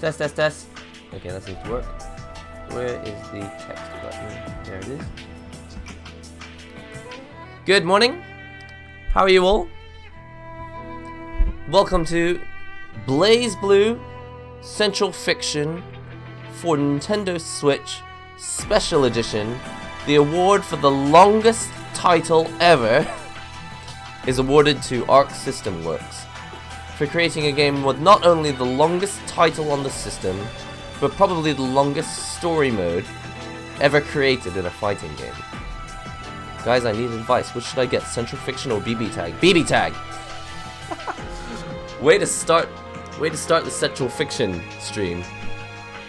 Test, test, test. Okay, that seems to work. Where is the text button? There it is. Good morning. How are you all? Welcome to BlazBlue Centralfiction for Nintendo Switch Special Edition. The award for the longest title ever is awarded to Arc System Works for creating a game with not only the longest title on the system, but probably the longest story mode ever created in a fighting game. Guys, I need advice. What should I get? Centralfiction or BB Tag? BB Tag! Way to start the Centralfiction stream.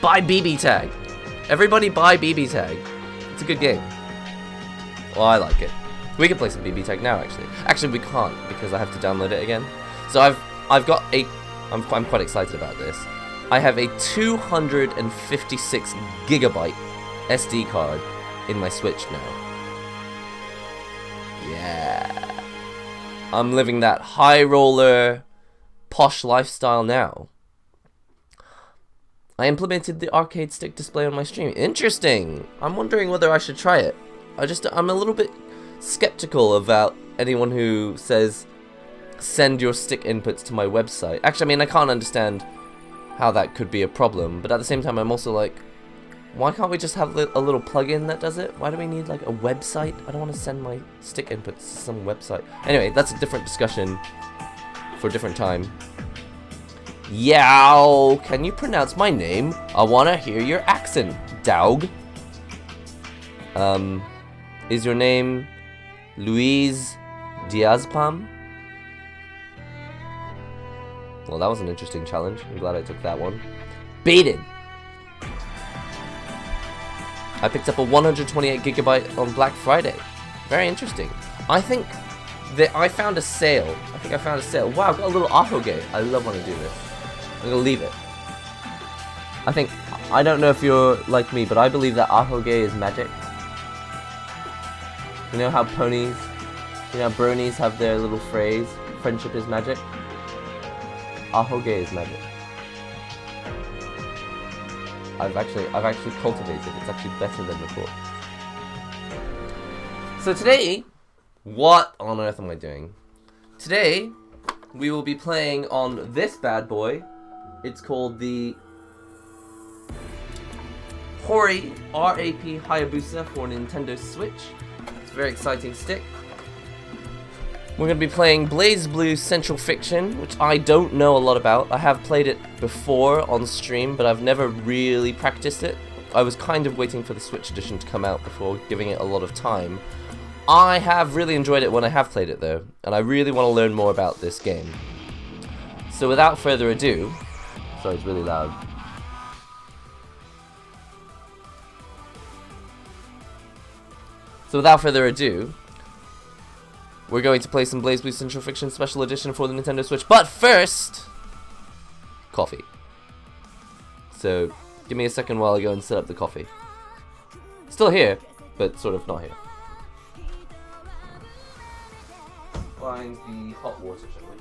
Buy BB Tag! Everybody buy BB Tag. It's a good game. Well, I like it. We can play some BB Tag now, actually. Actually, we can't, because I have to download it again. So I'm quite excited about this. I have a 256 gigabyte SD card in my Switch now. Yeah. I'm living that high roller, posh lifestyle now. I implemented the arcade stick display on my stream. Interesting. I'm wondering whether I should try it. I'm a little bit skeptical about anyone who says send your stick inputs to my website. Actually, I mean, I can't understand how that could be a problem, but at the same time, I'm also like, why can't we just have a little plugin that does it? Why do we need like a website? I don't want to send my stick inputs to some website. Anyway, that's a different discussion for a different time. Yow! Can you pronounce my name? I want to hear your accent, Daug. Is your name Louise Diazpam? Well, that was an interesting challenge. I'm glad I took that one. Baited! I picked up a 128 gigabyte on Black Friday. Very interesting. I think that I found a sale. Wow, I've got a little Ahoge. I love when I do this. I'm gonna leave it. I don't know if you're like me, but I believe that Ahoge is magic. You know how ponies, bronies have their little phrase, friendship is magic? Ahoge is magic. I've actually cultivated it. It's actually better than before. So today, what on earth am I doing? Today, we will be playing on this bad boy. It's called the Hori RAP Hayabusa for Nintendo Switch. It's a very exciting stick. We're going to be playing BlazBlue Centralfiction, which I don't know a lot about. I have played it before on stream, but I've never really practiced it. I was kind of waiting for the Switch edition to come out before giving it a lot of time. I have really enjoyed it when I have played it though, and I really want to learn more about this game. So without further ado... Sorry, it's really loud. So without further ado, we're going to play some BlazBlue Centralfiction Special Edition for the Nintendo Switch. But first, coffee. So Give me a second while I go and set up the coffee. Still here, but sort of not here. Find the hot water, shall we?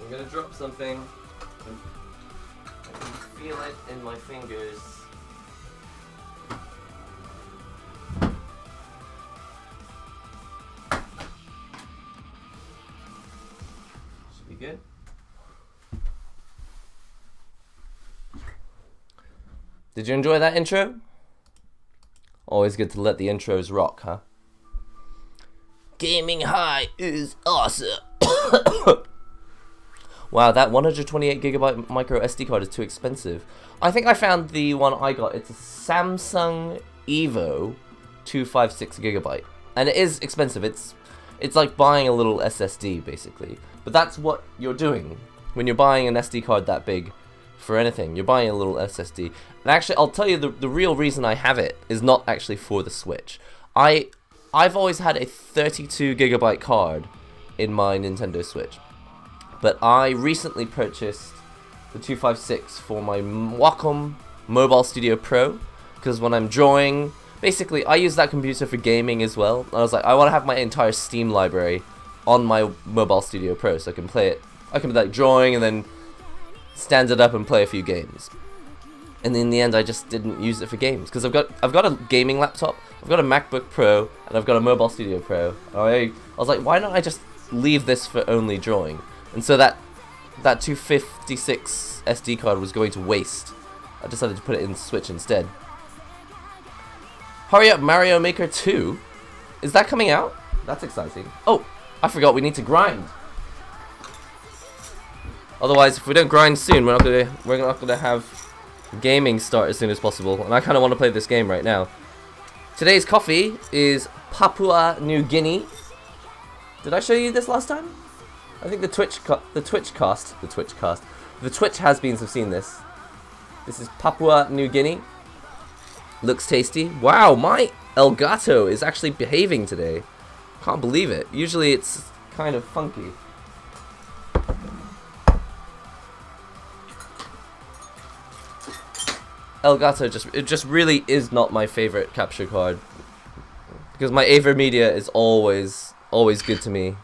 I'm gonna drop something. I can feel it in my fingers. Should be good. Did you enjoy that intro? Always good to let the intros rock, huh? Gaming high is awesome. Wow, that 128GB micro SD card is too expensive. I think I found the one I got. It's a Samsung Evo 256GB, and it is expensive. It's like buying a little SSD basically. But that's what you're doing when you're buying an SD card that big for anything. You're buying a little SSD. And actually, I'll tell you the real reason I have it is not actually for the Switch. I've always had a 32GB card in my Nintendo Switch. But I recently purchased the 256 for my Wacom Mobile Studio Pro, because when I'm drawing, basically I use that computer for gaming as well. And I was like, I want to have my entire Steam library on my Mobile Studio Pro, so I can play it. I can be like drawing and then stand it up and play a few games. And in the end, I just didn't use it for games, because I've got a gaming laptop, I've got a MacBook Pro, and I've got a Mobile Studio Pro. I was like, why don't I just leave this for only drawing? And so that 256 SD card was going to waste. I decided to put it in Switch instead. Hurry up, Mario Maker 2. Is that coming out? That's exciting. Oh, I forgot we need to grind. Otherwise, if we don't grind soon, we're not gonna have gaming start as soon as possible. And I kind of want to play this game right now. Today's coffee is Papua New Guinea. Did I show you this last time? I think the Twitch has beans have seen this. This is Papua New Guinea. Looks tasty. Wow, my Elgato is actually behaving today. Can't believe it. Usually it's kind of funky. Elgato just really is not my favorite capture card, because my AverMedia is always good to me.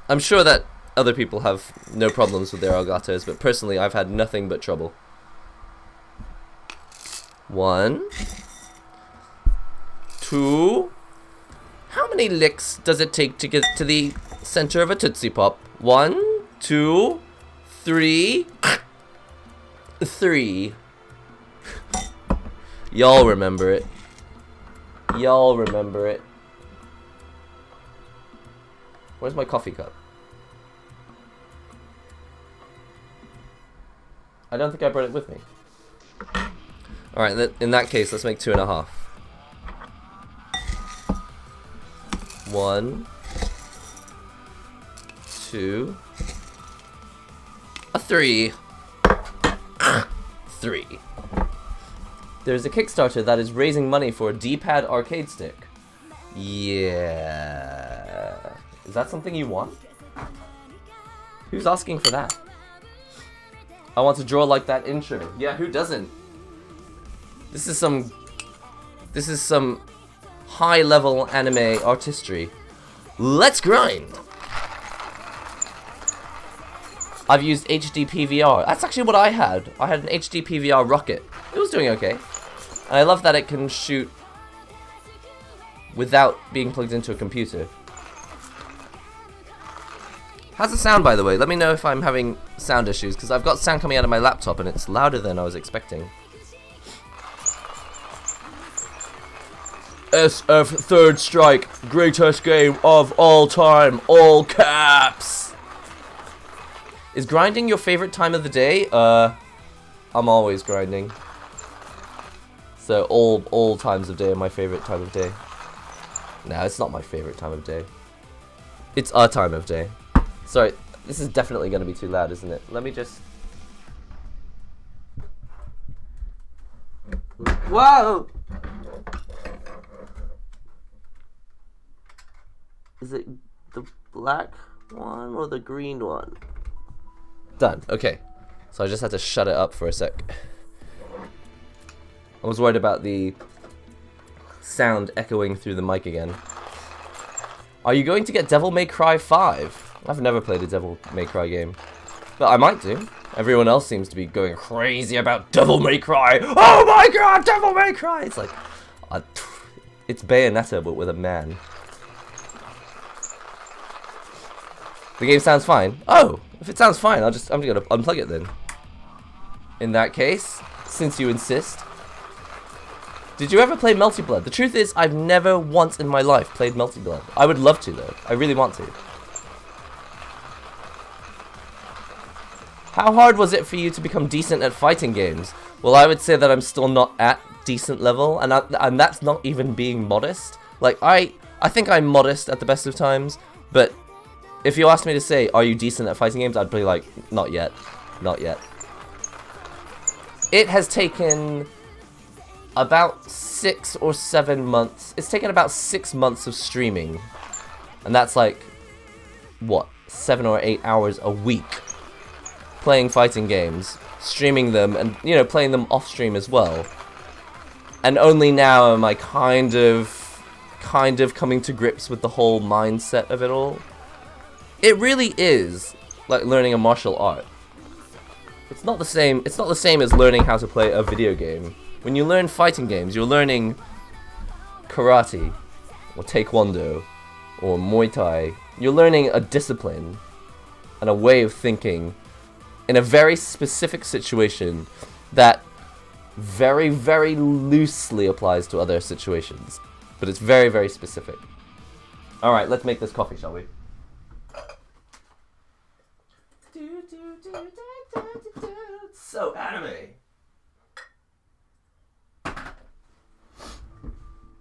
I'm sure that other people have no problems with their Elgatos, but personally I've had nothing but trouble. 1, 2. How many licks does it take to get to the center of a Tootsie Pop? 1, 2, 3. 3. Y'all remember it. Y'all remember it. Where's my coffee cup? I don't think I brought it with me. Alright, in that case, let's make 2.5. 1, 2, 3. 3. There's a Kickstarter that is raising money for a D-pad arcade stick. Yeah. Is that something you want? Who's asking for that? I want to draw like that intro. Yeah, who doesn't? This is some high-level anime artistry. Let's grind! I've used HD PVR. That's actually what I had. I had an HD PVR rocket. It was doing okay. And I love that it can shoot without being plugged into a computer. How's the sound, by the way? Let me know if I'm having sound issues, because I've got sound coming out of my laptop and it's louder than I was expecting. SF Third Strike, greatest game of all time, all caps. Is grinding your favorite time of the day? I'm always grinding. So all times of day are my favorite time of day. No, it's not my favorite time of day. It's a time of day. Sorry, this is definitely going to be too loud, isn't it? Let me just... Whoa! Is it the black one or the green one? Done. Okay. So I just had to shut it up for a sec. I was worried about the sound echoing through the mic again. Are you going to get Devil May Cry 5? I've never played a Devil May Cry game. But I might do. Everyone else seems to be going crazy about Devil May Cry. Oh my god, Devil May Cry! It's like... it's Bayonetta, but with a man. The game sounds fine. Oh! If it sounds fine, I'm just gonna unplug it then. In that case, since you insist. Did you ever play Melty Blood? The truth is, I've never once in my life played Melty Blood. I would love to, though. I really want to. How hard was it for you to become decent at fighting games? Well, I would say that I'm still not at decent level, and that's not even being modest. Like, I think I'm modest at the best of times, but if you asked me to say, are you decent at fighting games? I'd be like, not yet. Not yet. It has taken about 6 or 7 months. It's taken about 6 months of streaming. And that's like, what, 7 or 8 hours a week playing fighting games, streaming them, and, you know, playing them off stream as well. And only now am I kind of coming to grips with the whole mindset of it all. It really is like learning a martial art. It's not the same as learning how to play a video game. When you learn fighting games, you're learning karate, or taekwondo, or Muay Thai. You're learning a discipline and a way of thinking in a very specific situation that very, very loosely applies to other situations. But it's very, very specific. Alright, let's make this coffee, shall we? So anime.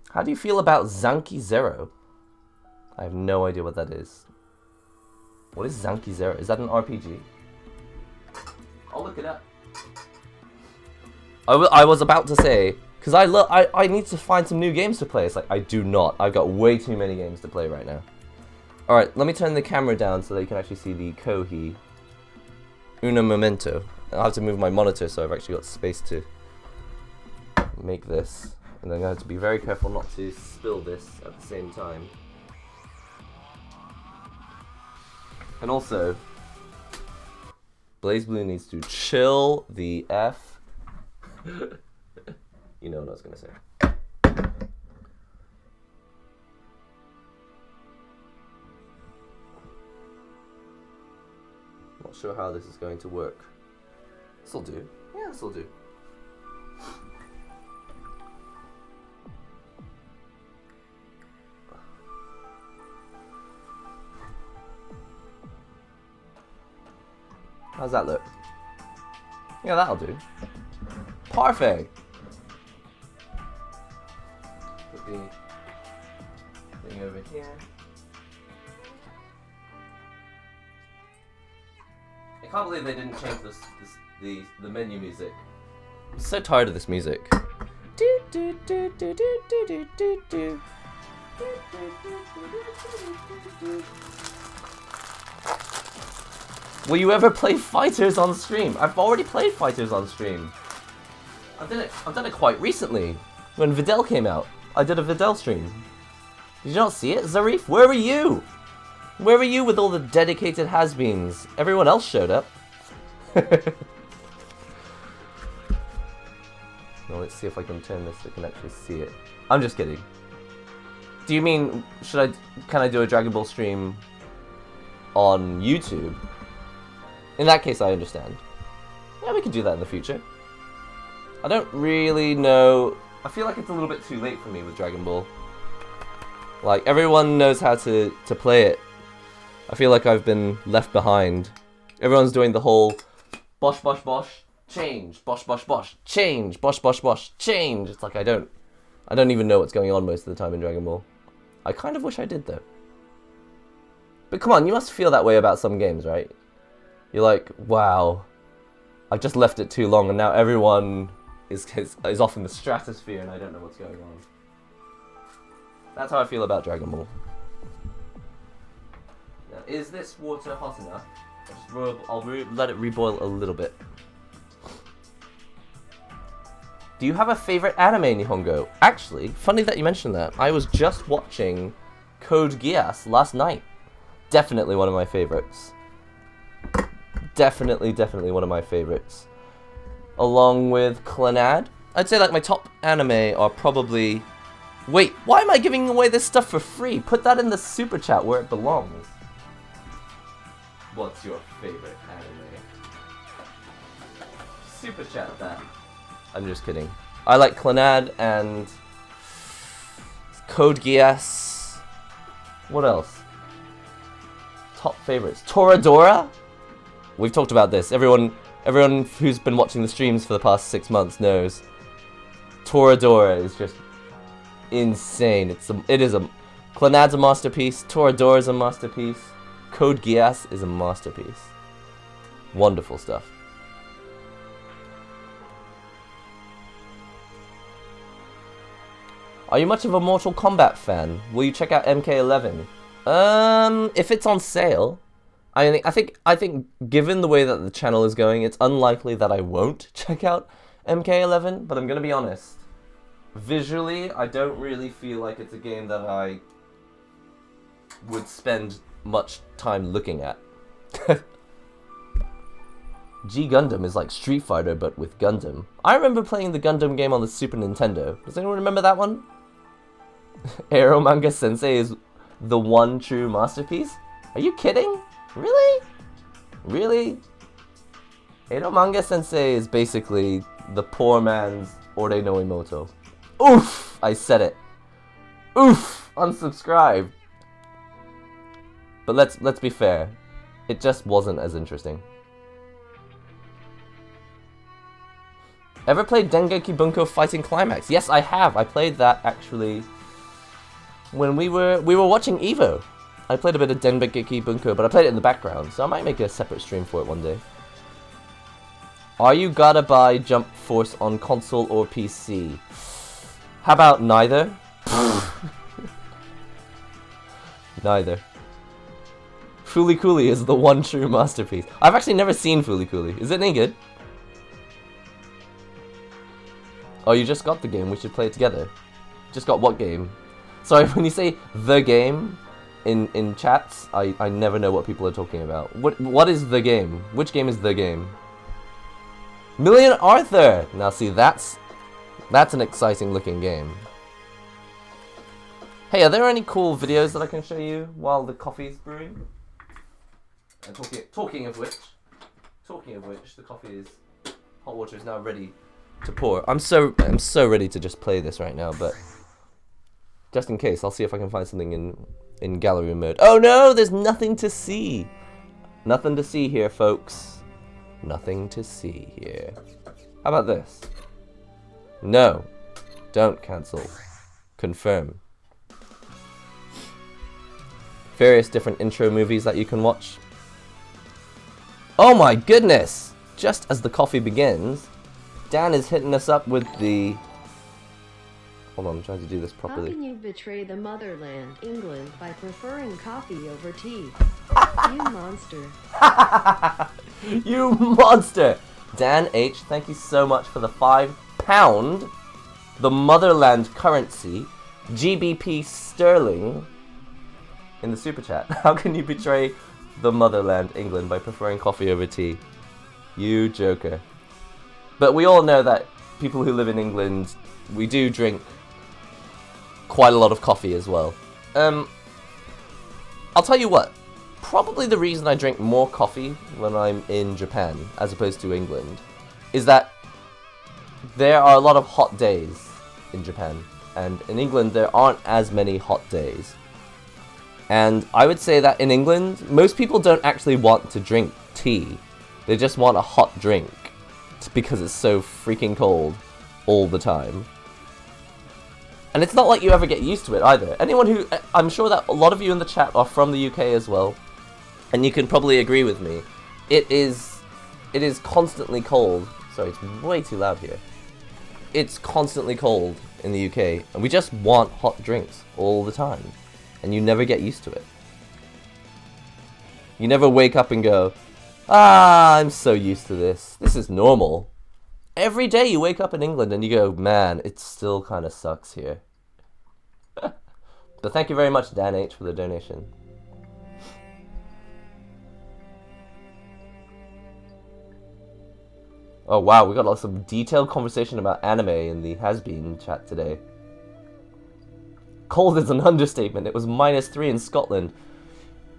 How do you feel about Zanki Zero? I have no idea what that is. What is Zanki Zero? Is that an RPG? I'll look it up. I was about to say, because I need to find some new games to play. It's like, I do not. I've got way too many games to play right now. Alright, let me turn the camera down so that you can actually see the Kohi. Uno momento. I'll have to move my monitor so I've actually got space to make this. And then I'm going to have to be very careful not to spill this at the same time. And also, BlazBlue needs to chill the F. You know what I was going to say. Not sure how this is going to work. This'll do. Yeah, this'll do. How's that look? Yeah, that'll do. Perfect! Put the thing over here. I can't believe they didn't change the menu music. I'm so tired of this music. Will you ever play Fighters on stream? I've already played Fighters on stream. I've done it quite recently. When Videl came out, I did a Videl stream. Did you not see it? Zarif, where were you? Where were you with all the dedicated has-beens? Everyone else showed up. Well, let's see if I can turn this so I can actually see it. I'm just kidding. Do you mean, can I do a Dragon Ball stream on YouTube? In that case, I understand. Yeah, we can do that in the future. I don't really know I feel like it's a little bit too late for me with Dragon Ball. Like, everyone knows how to play it. I feel like I've been left behind. Everyone's doing the whole bosh bosh bosh, change, bosh bosh bosh, change, bosh bosh bosh, change. It's like I don't even know what's going on most of the time in Dragon Ball. I kind of wish I did though. But come on, you must feel that way about some games, right? You're like, wow, I've just left it too long and now everyone is off in the stratosphere and I don't know what's going on. That's how I feel about Dragon Ball. Now, is this water hot enough? I'll let it reboil a little bit. Do you have a favorite anime, Nihongo? Actually, funny that you mentioned that. I was just watching Code Geass last night. Definitely one of my favorites. Definitely one of my favorites. Along with Clannad. I'd say like my top anime are probably... Wait, why am I giving away this stuff for free? Put that in the super chat where it belongs. What's your favorite anime? Super chat that. I'm just kidding. I like Clannad and Code Geass. What else? Top favorites. Toradora? We've talked about this. Everyone who's been watching the streams for the past 6 months knows. Toradora is just insane. Clannad's a masterpiece. Toradora's a masterpiece. Code Geass is a masterpiece. Wonderful stuff. Are you much of a Mortal Kombat fan? Will you check out MK11? If it's on sale, I think given the way that the channel is going, it's unlikely that I won't check out MK11, but I'm gonna be honest. Visually, I don't really feel like it's a game that I would spend much time looking at. G Gundam is like Street Fighter, but with Gundam. I remember playing the Gundam game on the Super Nintendo. Does anyone remember that one? Eromanga Sensei is the one true masterpiece? Are you kidding? Really? Really? Eromanga Sensei is basically the poor man's Ore no Imoto. Oof! I said it. Oof! Unsubscribe. But let's be fair. It just wasn't as interesting. Ever played Dengeki Bunko Fighting Climax? Yes, I have. I played that actually when we were watching Evo. I played a bit of Dengeki Bunko, but I played it in the background, so I might make a separate stream for it one day. Are you gotta buy Jump Force on console or PC? How about neither? Neither. Fooly Cooly is the one true masterpiece. I've actually never seen Fooly Cooly. Is it any good? Oh, you just got the game. We should play it together. Just got what game? Sorry, when you say the game in chats, I never know what people are talking about. What is the game? Which game is the game? Million Arthur! Now see, that's an exciting looking game. Hey, are there any cool videos that I can show you while the coffee's brewing? And talking of which, the hot water is now ready to pour. I'm so ready to just play this right now, but just in case, I'll see if I can find something in gallery mode. Oh no, there's nothing to see. Nothing to see here, folks. Nothing to see here. How about this? No, don't cancel. Confirm. Various different intro movies that you can watch. Oh my goodness! Just as the coffee begins, Dan is hitting us up with the... Hold on, I'm trying to do this properly. How can you betray the motherland, England, by preferring coffee over tea? You monster. You monster! Dan H, thank you so much for the £5, the motherland currency, GBP sterling, in the super chat. How can you betray the motherland, England, by preferring coffee over tea? You joker. But we all know that people who live in England, we do drink quite a lot of coffee as well. I'll tell you what, probably the reason I drink more coffee when I'm in Japan as opposed to England is that there are a lot of hot days in Japan. And in England, there aren't as many hot days. And I would say that in England, most people don't actually want to drink tea. They just want a hot drink because it's so freaking cold all the time. And it's not like you ever get used to it either. Anyone who... I'm sure that a lot of you in the chat are from the UK as well. And you can probably agree with me. It is constantly cold. Sorry, it's way too loud here. It's constantly cold in the UK. And we just want hot drinks all the time. And you never get used to it. You never wake up and go, ah, I'm so used to this. This is normal. Every day you wake up in England and you go, man, it still kind of sucks here. But thank you very much, Dan H, for the donation. Oh wow, we got some detailed conversation about anime in the Has-Been chat today. Cold is an understatement. It was -3 in Scotland.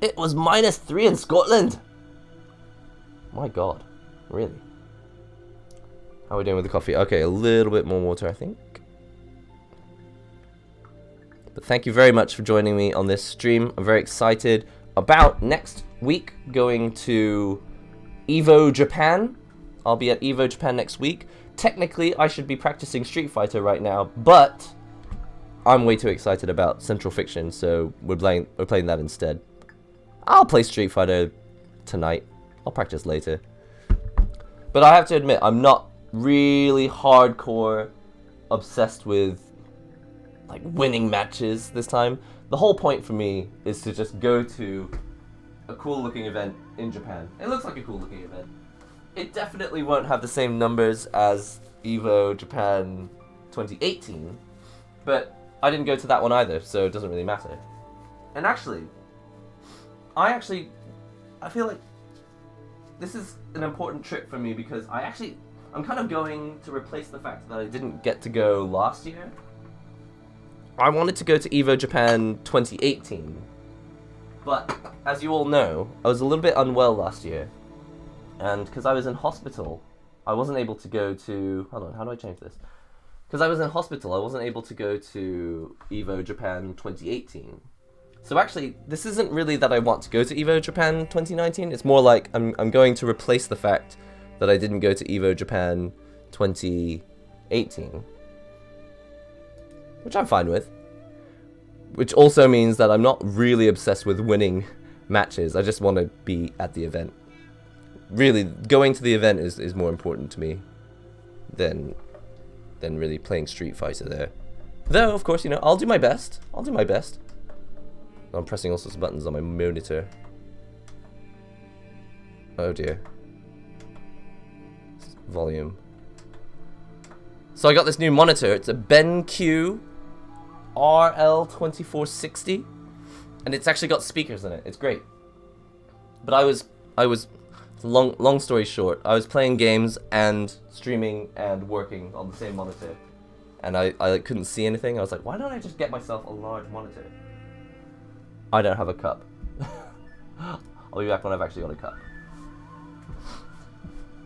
It was -3 in Scotland! My god, really? How are we doing with the coffee? Okay, a little bit more water, I think. But thank you very much for joining me on this stream. I'm very excited about next week going to EVO Japan. I'll be at EVO Japan next week. Technically, I should be practicing Street Fighter right now, but I'm way too excited about Centralfiction, so we're playing that instead. I'll play Street Fighter tonight. I'll practice later. But I have to admit, I'm not really hardcore obsessed with like winning matches this time. The whole point for me is to just go to a cool looking event in Japan. It looks like a cool looking event. It definitely won't have the same numbers as EVO Japan 2018, but I didn't go to that one either, so it doesn't really matter. And actually, I feel like this is an important trip for me because I'm kind of going to replace the fact that I didn't get to go last year. I wanted to go to EVO Japan 2018, but as you all know, I was a little bit unwell last year, and because I was in hospital, I wasn't able to go to... Hold on, how do I change this? Because I was in hospital, I wasn't able to go to EVO Japan 2018. So actually, this isn't really that I want to go to EVO Japan 2019, it's more like I'm going to replace the fact that I didn't go to EVO Japan 2018. Which I'm fine with. Which also means that I'm not really obsessed with winning matches, I just want to be at the event. Really, going to the event is more important to me than really playing Street Fighter there. Though, of course, you know, I'll do my best. I'm pressing all sorts of buttons on my monitor. Oh dear. Volume. So I got this new monitor. It's a BenQ RL2460, and it's actually got speakers in it. It's great. But I was long story short, I was playing games and streaming and working on the same monitor, and I couldn't see anything. I was like, why don't I just get myself a large monitor? I don't have a cup. I'll be back when I've actually got a cup.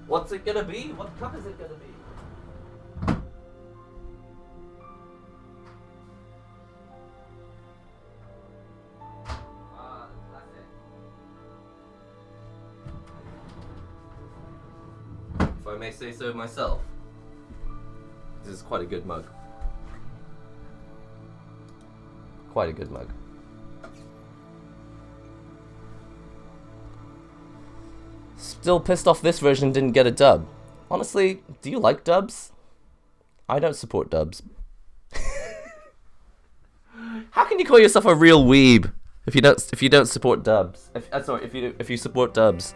What's it gonna be? What cup is it gonna be? If I may say so myself, this is quite a good mug. Quite a good mug. Still pissed off this version didn't get a dub. Honestly, do you like dubs? I don't support dubs. How can you call yourself a real weeb if you don't support dubs? If you support dubs.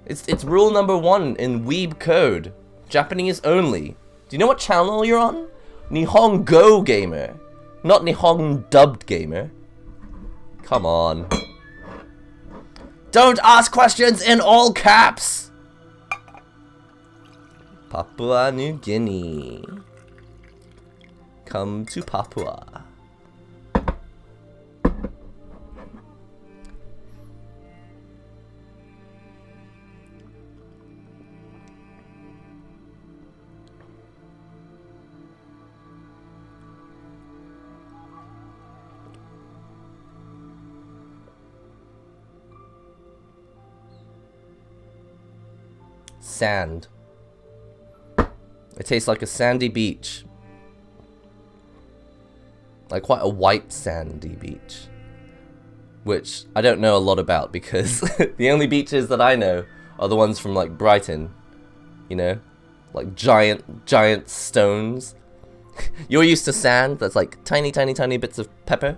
It's rule number 1 in weeb code. Japanese only. Do you know what channel you're on? NihongoGamer. Not Nihon dubbed gamer. Come on. Don't ask questions in all caps! Papua New Guinea. Come to Papua. Sand. It tastes like a sandy beach. Like quite a white sandy beach. Which I don't know a lot about because the only beaches that I know are the ones from like Brighton. You know? Like giant stones. You're used to sand that's like tiny bits of pepper.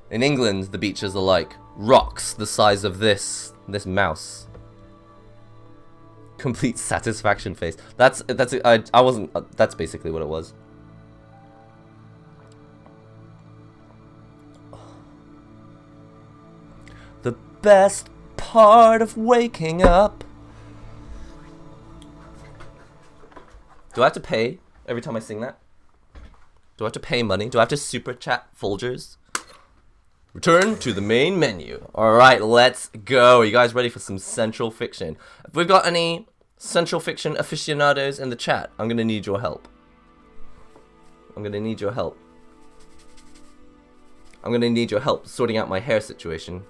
In England, the beaches are like rocks the size of this mouse. Complete satisfaction face. That's basically what it was. The best part of waking up. Do I have to pay every time I sing that? Do I have to pay money? Do I have to super chat Folgers? Return to the main menu. Alright, let's go. Are you guys ready for some Central Fiction? If we've got any Central Fiction aficionados in the chat, I'm going to need your help. I'm going to need your help. I'm going to need your help sorting out my hair situation.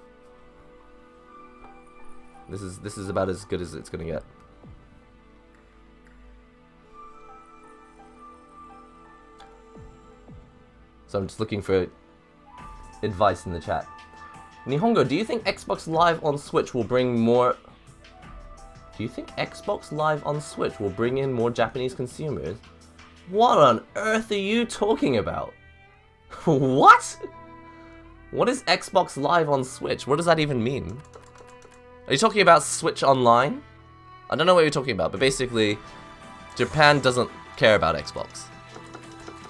This is about as good as it's going to get. So I'm just looking for advice in the chat. Nihongo, do you think Xbox Live on Switch will bring more... Do you think Xbox Live on Switch will bring in more Japanese consumers? What on earth are you talking about? What? What is Xbox Live on Switch? What does that even mean? Are you talking about Switch Online? I don't know what you're talking about, but basically, Japan doesn't care about Xbox.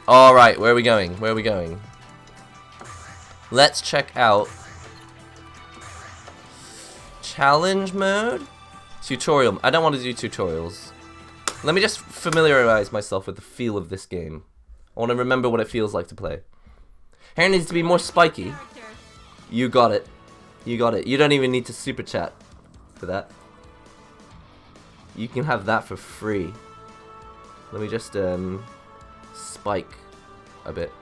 Alright, where are we going? Where are we going? Let's check out challenge mode? Tutorial. I don't want to do tutorials. Let me just familiarize myself with the feel of this game. I want to remember what it feels like to play. Hair needs to be more spiky. You got it. You got it. You don't even need to super chat for that. You can have that for free. Let me just spike a bit.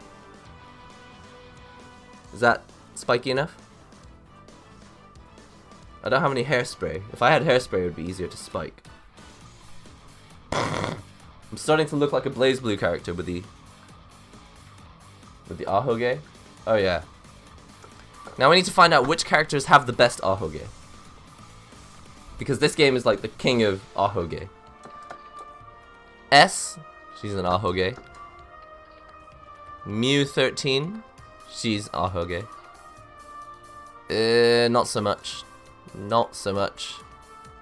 Is that spiky enough? I don't have any hairspray. If I had hairspray, it would be easier to spike. I'm starting to look like a BlazBlue character with the ahoge. Oh yeah. Now we need to find out which characters have the best ahoge. Because this game is like the king of ahoge. S, she's an ahoge. Mew13, she's ahoge. Not so much. Not so much.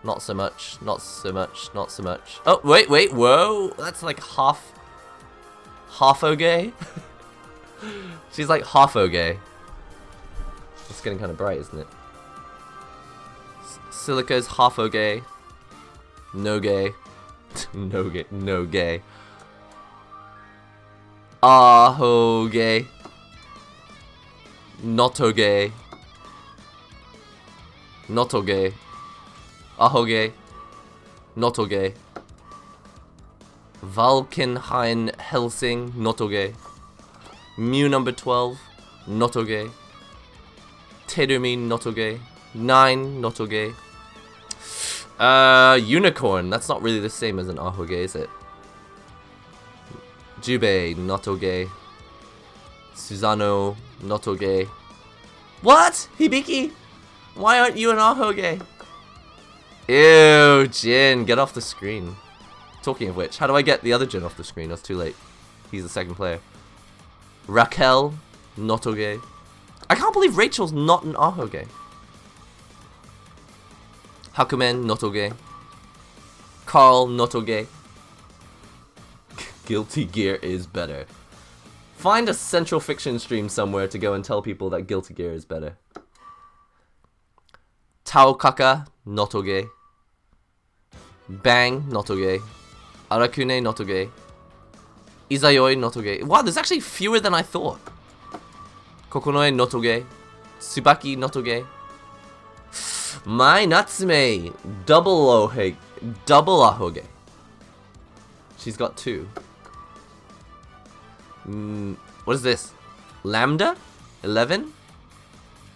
Not so much. Not so much. Not so much. Oh, wait, whoa. That's like half oge. She's like half oge. It's getting kind of bright, isn't it? Silica's half oge. No gay. No gay. No gay. Ahoge. Not oge. Not oge. Ahoge. Not oge. Valkenhain Helsing. Not oge. Mew number 12. Not oge. Terumi. Not oge. 9. Not oge. Unicorn. That's not really the same as an ahoge, is it? Jubei. Not oge. Susano. Not oge. What? Hibiki? Why aren't you an ahoge? Ew, Jin, get off the screen. Talking of which, how do I get the other Jin off the screen? That's too late. He's the second player. Raquel, not oge. I can't believe Rachel's not an ahoge. Hakumen, not oge. Carl, not oge. Guilty Gear is better. Find a Central Fiction stream somewhere to go and tell people that Guilty Gear is better. Taokaka, not oge. Bang, not oge. Arakune, not oge. Izayoi, not oge. Wow, there's actually fewer than I thought. Kokonoe, not oge. Tsubaki, not oge. Mai Natsume, double oge. Double ahoge. She's got 2. What is this? Lambda? 11?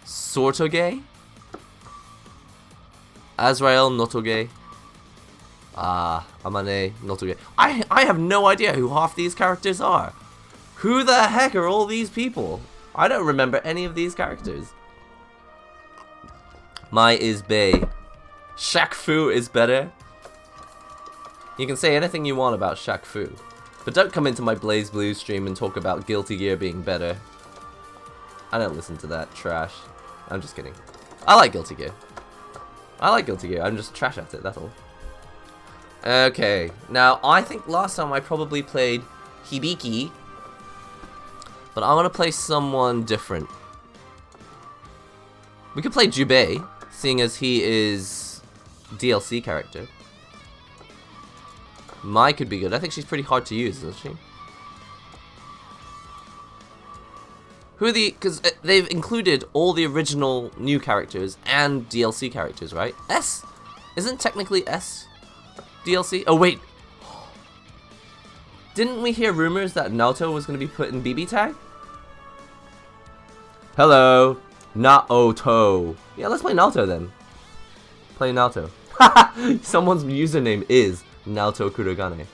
Sortoge? Azrael, not oge. Amane, Notoge. I have no idea who half these characters are. Who the heck are all these people? I don't remember any of these characters. Mai is Bay. Shaq Fu is better. You can say anything you want about Shaq Fu, but don't come into my BlazBlue stream and talk about Guilty Gear being better. I don't listen to that trash. I'm just kidding. I like Guilty Gear. I'm just trash at it, that's all. Okay, now I think last time I probably played Hibiki, but I want to play someone different. We could play Jubei, seeing as he is DLC character. Mai could be good. I think she's pretty hard to use, isn't she? Who are the... because they've included all the original new characters and DLC characters, right? S? Isn't technically S DLC? Oh, wait. Didn't we hear rumors that Naoto was going to be put in BB tag? Hello. Naoto. Yeah, let's play Naoto then. Play Naoto. Someone's username is Naoto Kurogane.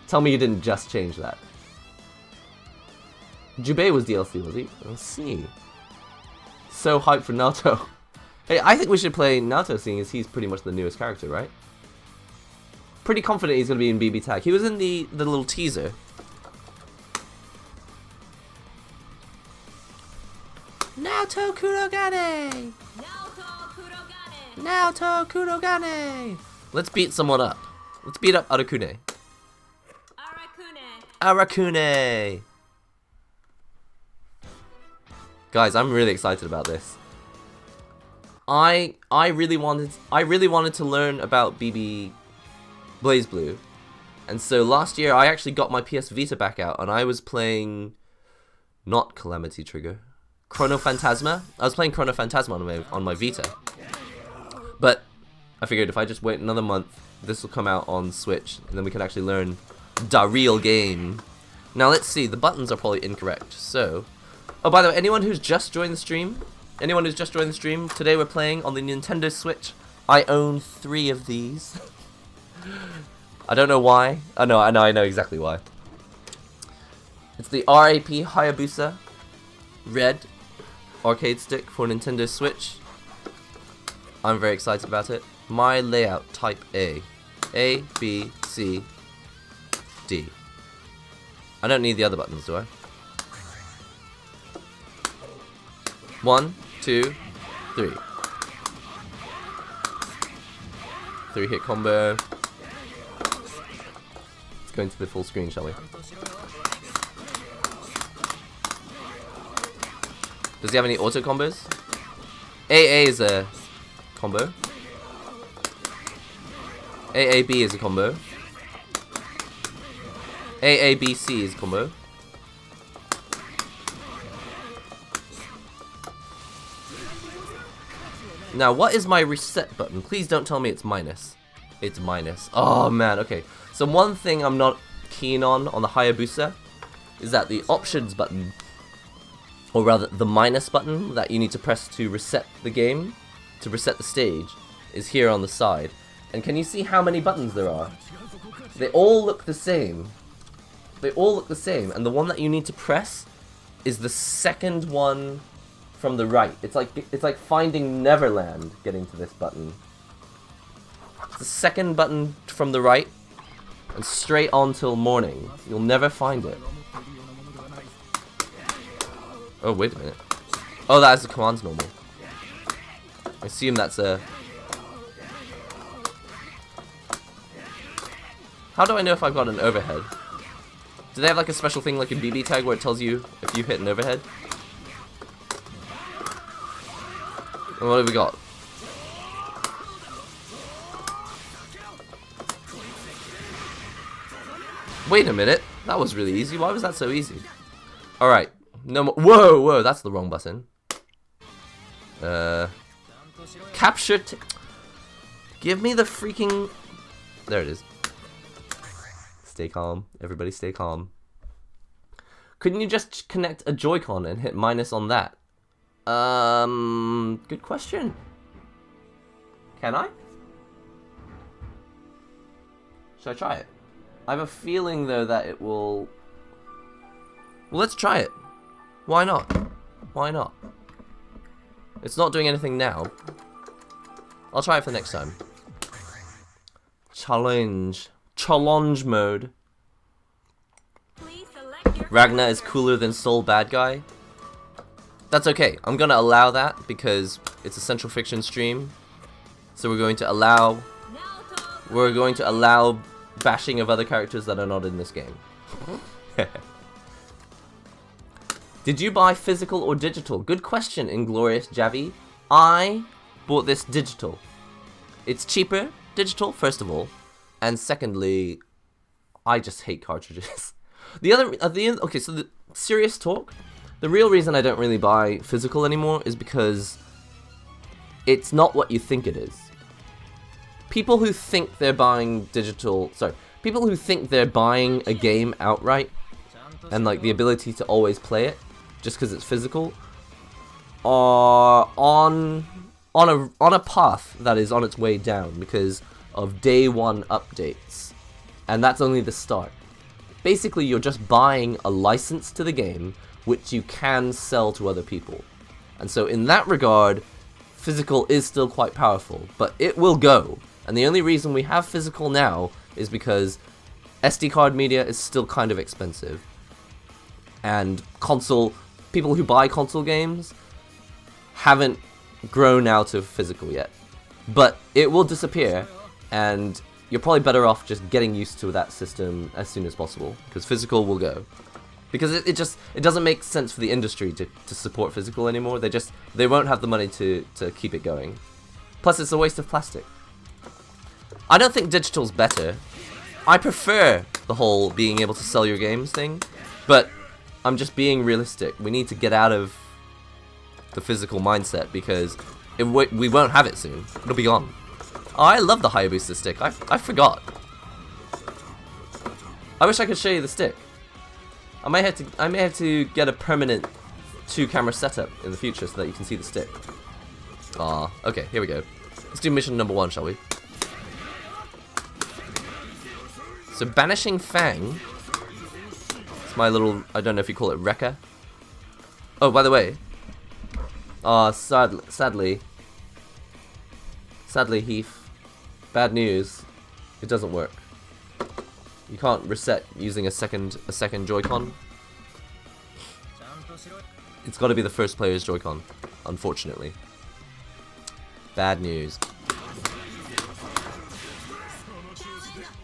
Tell me you didn't just change that. Jubei was DLC, was he? Let's see. So hyped for Naoto. Hey, I think we should play Naoto, seeing as he's pretty much the newest character, right? Pretty confident he's going to be in BB tag. He was in the little teaser. Naoto Kurogane! Naoto Kurogane! Let's beat someone up. Let's beat up Arakune. Arakune! Guys, I'm really excited about this. I really wanted to learn about BlazBlue. And so last year I actually got my PS Vita back out and I was playing not Calamity Trigger. Chrono Phantasma. I was playing Chrono Phantasma on my Vita. But I figured if I just wait another month, this will come out on Switch and then we can actually learn the real game. Now let's see, the buttons are probably incorrect. So, oh, by the way, anyone who's just joined the stream, today we're playing on the Nintendo Switch. I own 3 of these. I don't know why. I know exactly why. It's the RAP Hayabusa Red arcade stick for Nintendo Switch. I'm very excited about it. My layout, type A. A, B, C, D. I don't need the other buttons, do I? 1, 2, 3. 3-hit combo. Let's go into the full screen, shall we? Does he have any auto combos? AA is a combo. AAB is a combo. AABC is a combo. Now, what is my reset button? Please don't tell me it's minus. It's minus. Oh, man. Okay. So one thing I'm not keen on the Hayabusa is that the options button, or rather the minus button that you need to press to reset the game, to reset the stage, is here on the side. And can you see how many buttons there are? They all look the same. They all look the same. And the one that you need to press is the second one from the right. It's like finding Neverland getting to this button. It's the second button from the right and straight on till morning. You'll never find it. Oh, wait a minute. Oh, that is the command's normal. I assume that's a... How do I know if I've got an overhead? Do they have like a special thing like a BB tag where it tells you if you hit an overhead? And what have we got? Wait a minute. That was really easy. Why was that so easy? Alright. No more. Whoa, whoa, that's the wrong button. Capture. Give me the freaking. There it is. Stay calm. Everybody stay calm. Couldn't you just connect a Joy-Con and hit minus on that? Good question. Can I? Should I try it? I have a feeling, though, that it will... Well, let's try it. Why not? Why not? It's not doing anything now. I'll try it for next time. Challenge. Challenge mode. Ragnar is cooler than Soul Bad Guy. That's okay. I'm gonna allow that because it's a Central Fiction stream. So we're going to allow bashing of other characters that are not in this game. Did you buy physical or digital? Good question, Inglorious Javi. I bought this digital. It's cheaper, digital, first of all. And secondly, I just hate cartridges. Okay, so the serious talk, the real reason I don't really buy physical anymore is because it's not what you think it is. People who think they're buying people who think they're buying a game outright and like the ability to always play it just because it's physical are on a path that is on its way down because of day one updates, and that's only the start. Basically, you're just buying a license to the game which you can sell to other people, and so in that regard, physical is still quite powerful, but it will go. And the only reason we have physical now is because SD card media is still kind of expensive, and people who buy console games haven't grown out of physical yet. But it will disappear, and you're probably better off just getting used to that system as soon as possible, because physical will go. Because it doesn't make sense for the industry to support physical anymore. They won't have the money to keep it going. Plus, it's a waste of plastic. I don't think digital's better. I prefer the whole being able to sell your games thing, but I'm just being realistic. We need to get out of the physical mindset because we won't have it soon. It'll be gone. Oh, I love the Hayabusa stick. I forgot. I wish I could show you the stick. I may have to get a permanent 2-camera setup in the future so that you can see the stick. Ah, okay, here we go. Let's do mission number 1, shall we? So Banishing Fang. It's my little, I don't know if you call it Rekka. Oh, by the way. Sadly, Heath. Bad news. It doesn't work. You can't reset using a second Joy-Con. It's got to be the first player's Joy-Con, unfortunately. Bad news.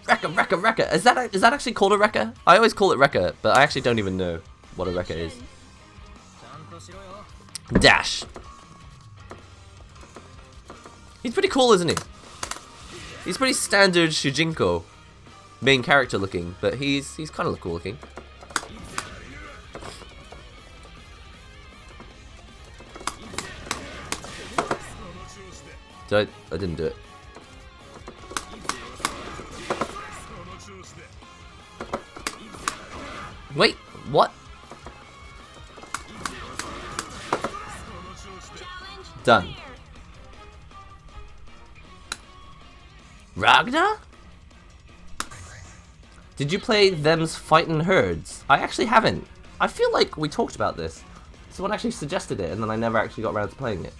Rekka! Is that actually called a Rekka? I always call it Rekka, but I actually don't even know what a Rekka is. Dash. He's pretty cool, isn't he? He's pretty standard Shujinko, main character looking, but he's kind of cool looking. I didn't do it. Wait, what? Done. Ragnar? Did you play Them's Fightin' Herds? I actually haven't. I feel like we talked about this. Someone actually suggested it, and then I never actually got around to playing it.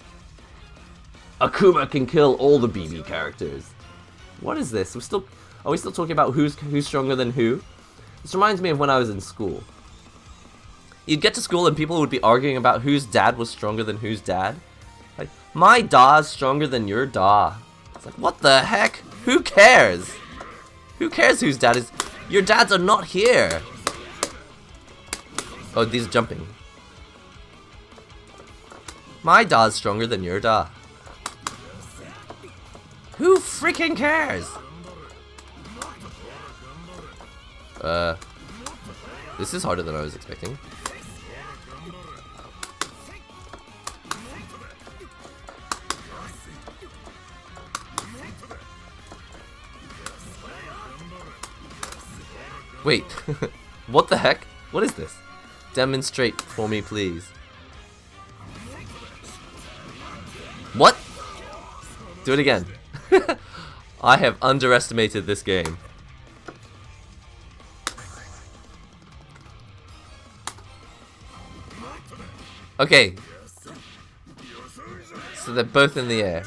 Akuma can kill all the BB characters. What is this? Are we still talking about who's stronger than who? This reminds me of when I was in school. You'd get to school and people would be arguing about whose dad was stronger than whose dad. Like, my da's stronger than your da. It's like, what the heck? Who cares? Who cares whose dad is? Your dads are not here. Oh, these are jumping. My da's stronger than your da. Who freaking cares? This is harder than I was expecting. Wait, what the heck? What is this? Demonstrate for me, please. What? Do it again. I have underestimated this game. Okay. So they're both in the air.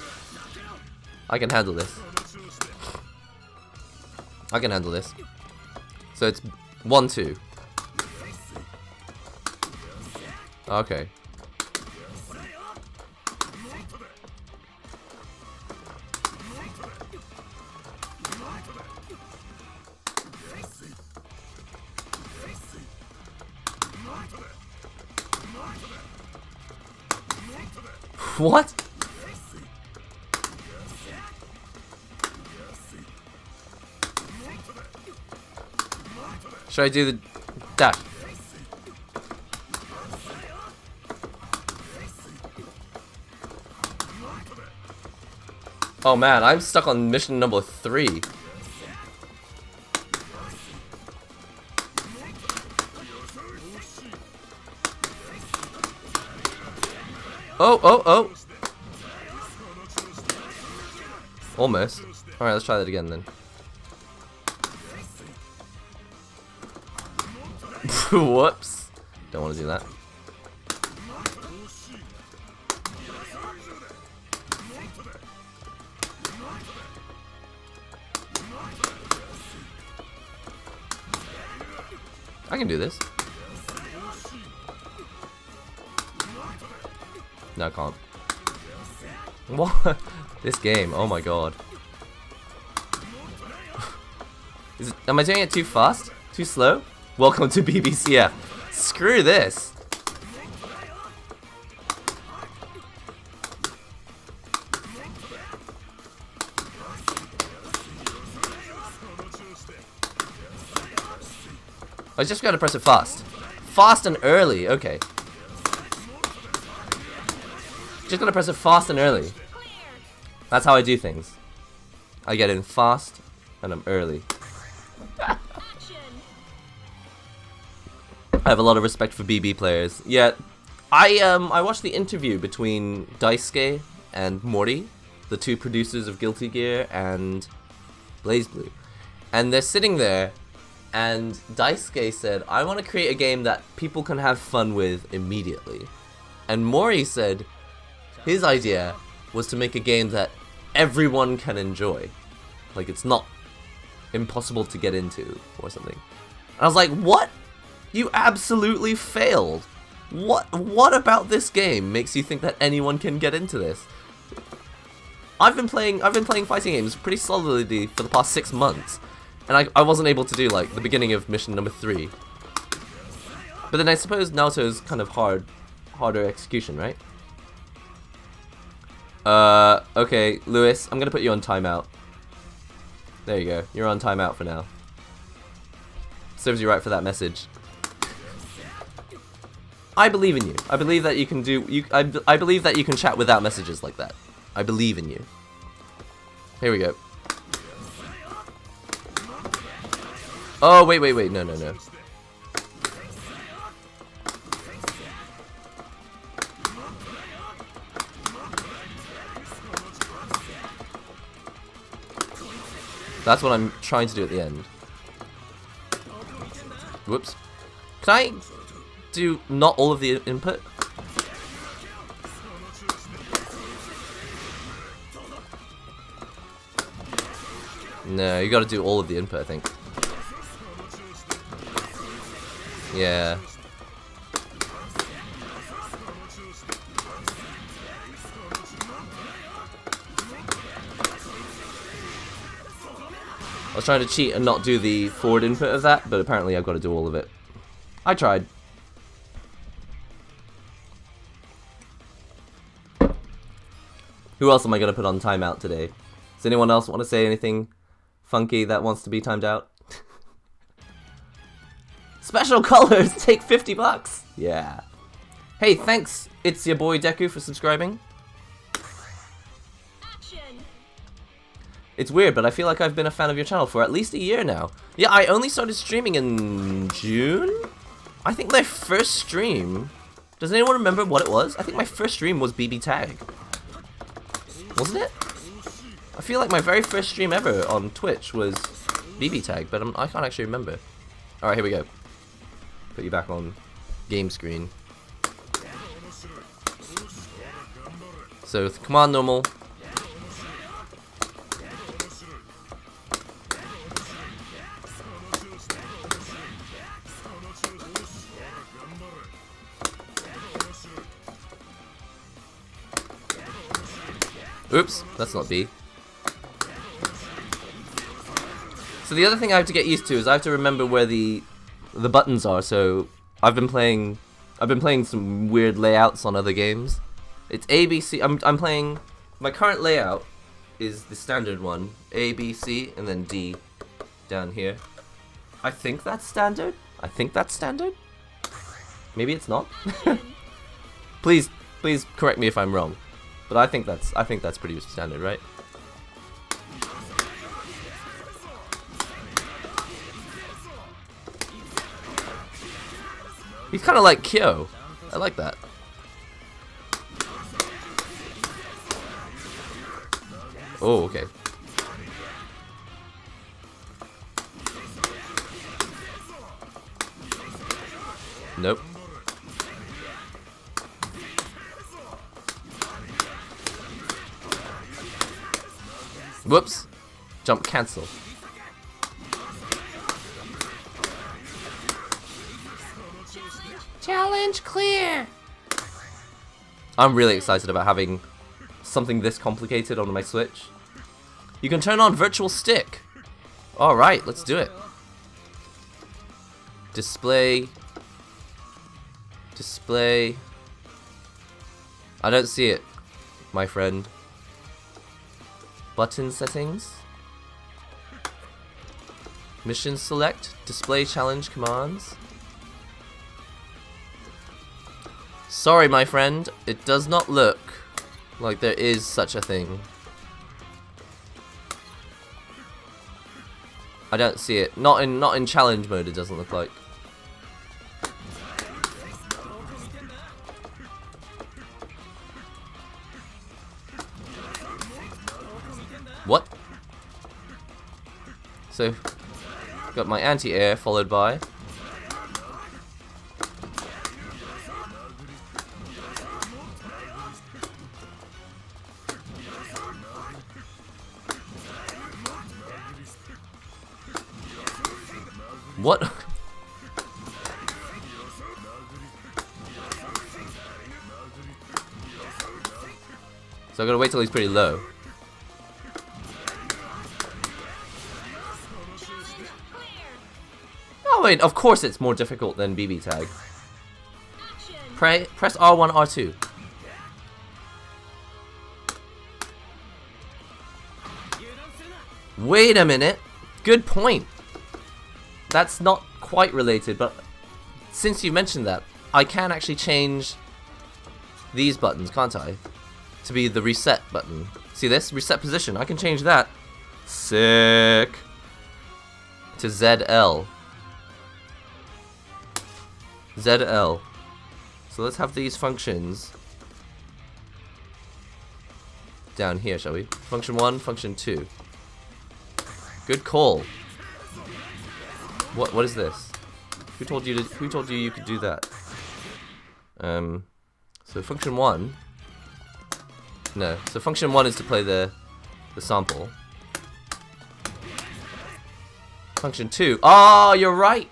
I can handle this. I can handle this. So it's 1-2. Okay. What? Should I do the dash? Oh man, I'm stuck on mission number 3. Oh, oh, oh. Almost. Alright, let's try that again then. Whoops. Don't want to do that. I can do this. No, I can't. What? This game, oh my god. Am I doing it too fast? Too slow? Welcome to BBCF. Screw this. I just gotta press it fast. Fast and early, okay. Just gotta press it fast and early. That's how I do things. I get in fast and I'm early. I have a lot of respect for BB players. Yeah, I watched the interview between Daisuke and Hori, the two producers of Guilty Gear and BlazBlue. And they're sitting there and Daisuke said, I want to create a game that people can have fun with immediately. And Hori said his idea was to make a game that everyone can enjoy. Like it's not impossible to get into or something. And I was like, what? You absolutely failed. What about this game makes you think that anyone can get into this? I've been playing fighting games pretty solidly for the past 6 months, and I wasn't able to do like the beginning of mission number 3. But then I suppose Naruto's kind of harder execution, right? Okay, Lewis, I'm gonna put you on timeout. There you go. You're on timeout for now. Serves you right for that message. I believe in you. I believe that you can do. I believe that you can chat without messages like that. I believe in you. Here we go. Oh wait, no. That's what I'm trying to do at the end. Whoops. Can I do not all of the input? No, you gotta do all of the input, I think. Yeah. I was trying to cheat and not do the forward input of that, but apparently I've got to do all of it. I tried. Who else am I going to put on timeout today? Does anyone else want to say anything funky that wants to be timed out? Special colors take 50 bucks. Yeah. Hey, thanks. It's your boy Deku for subscribing. It's weird, but I feel like I've been a fan of your channel for at least a year now. Yeah, I only started streaming in June? I think my first stream... Does anyone remember what it was? I think my first stream was BB Tag. Wasn't it? I feel like my very first stream ever on Twitch was BB Tag, but I can't actually remember. Alright, here we go. Put you back on game screen. So command normal. Oops, that's not B. So the other thing I have to get used to is I have to remember where the buttons are. So I've been playing some weird layouts on other games. It's A, B, C. I'm playing, my current layout is the standard one, A, B, C, and then D down here. I think that's standard. Maybe it's not. Please correct me if I'm wrong. But I think that's pretty standard, right? He's kind of like Kyo. I like that. Oh, okay. Nope. Whoops. Jump cancel. Challenge clear. I'm really excited about having something this complicated on my Switch. You can turn on virtual stick. Alright, let's do it. Display. I don't see it, my friend. Button settings. Mission select. Display challenge commands. Sorry, my friend. It does not look like there is such a thing. I don't see it. Not in challenge mode. It doesn't look like. What? So, got my anti-air followed by what? So I gotta wait till he's pretty low. Oh wait, of course it's more difficult than BB tag. Press R1, R2. Wait a minute. Good point. That's not quite related, but since you mentioned that, I can actually change these buttons, can't I? To be the reset button. See this? Reset position. I can change that. Sick. To ZL. ZL. So let's have these functions down here, shall we? Function 1, function 2. Good call. What is this? Who told you you could do that? So function 1. No. So function 1 is to play the sample. Function 2. Oh, you're right.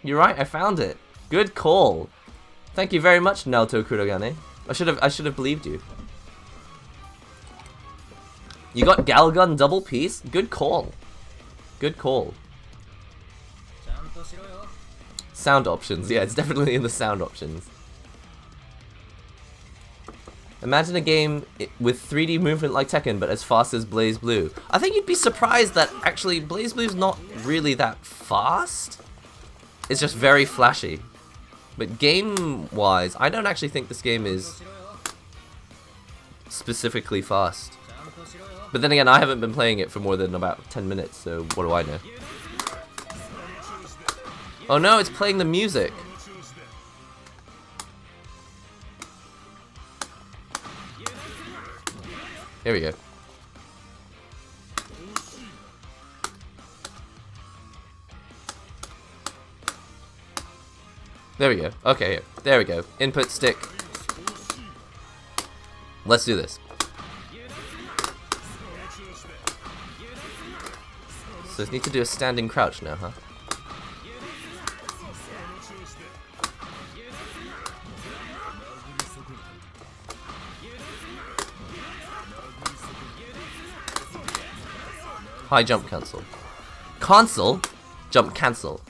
You're right. I found it. Good call. Thank you very much, Naoto Kurogane. I should have believed you. You got Galgun double piece? Good call. Good call. Sound options. Yeah, it's definitely in the sound options. Imagine a game with 3D movement like Tekken, but as fast as BlazBlue. I think you'd be surprised that actually BlazBlue's not really that fast. It's just very flashy. But game-wise, I don't actually think this game is specifically fast. But then again, I haven't been playing it for more than about 10 minutes, so what do I know? Oh no, it's playing the music. Here we go. There we go. Okay, there we go. Input stick. Let's do this. So I need to do a standing crouch now, huh? High jump cancel. Cancel? Jump cancel.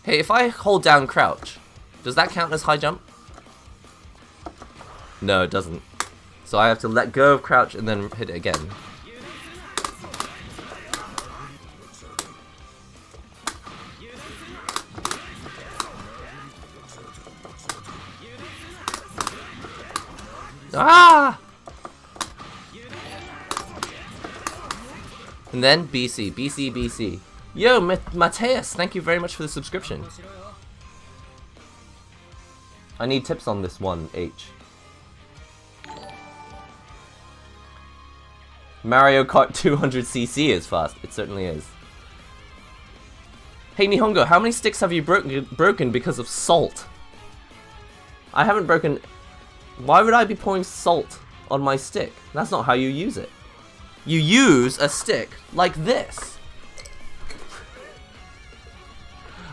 Hey, if I hold down crouch, does that count as high jump? No, it doesn't. So I have to let go of crouch and then hit it again. Ah! And then BC, BC, BC. Yo, Mateus, thank you very much for the subscription. I need tips on this one, H. Mario Kart 200cc is fast. It certainly is. Hey Nihongo, how many sticks have you broken because of salt? I haven't broken... Why would I be pouring salt on my stick? That's not how you use it. You use a stick like this.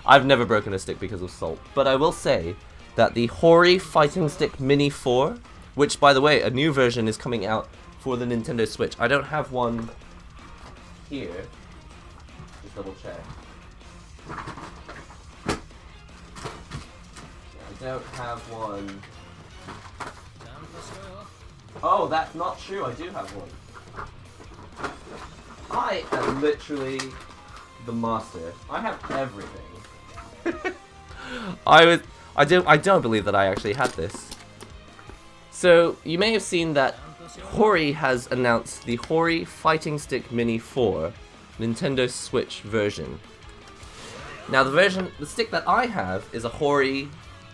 I've never broken a stick because of salt, but I will say that the Hori Fighting Stick Mini 4, which by the way, a new version is coming out for the Nintendo Switch. I don't have one here. Just double check. I don't have one. Oh, that's not true. I do have one. I am literally the master. I have everything. I don't believe that I actually had this. So you may have seen that Hori has announced the Hori Fighting Stick Mini 4 Nintendo Switch version. Now the stick that I have is a Hori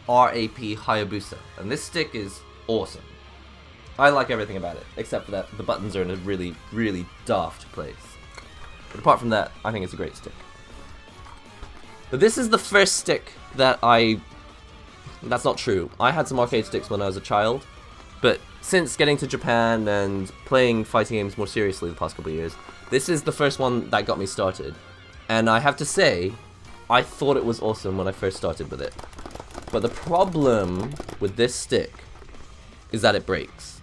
RAP Hayabusa, and this stick is awesome. I like everything about it, except for that the buttons are in a really, really daft place. But apart from that, I think it's a great stick. But this is the first stick that that's not true. I had some arcade sticks when I was a child, but since getting to Japan and playing fighting games more seriously the past couple of years, this is the first one that got me started. And I have to say, I thought it was awesome when I first started with it. But the problem with this stick is that it breaks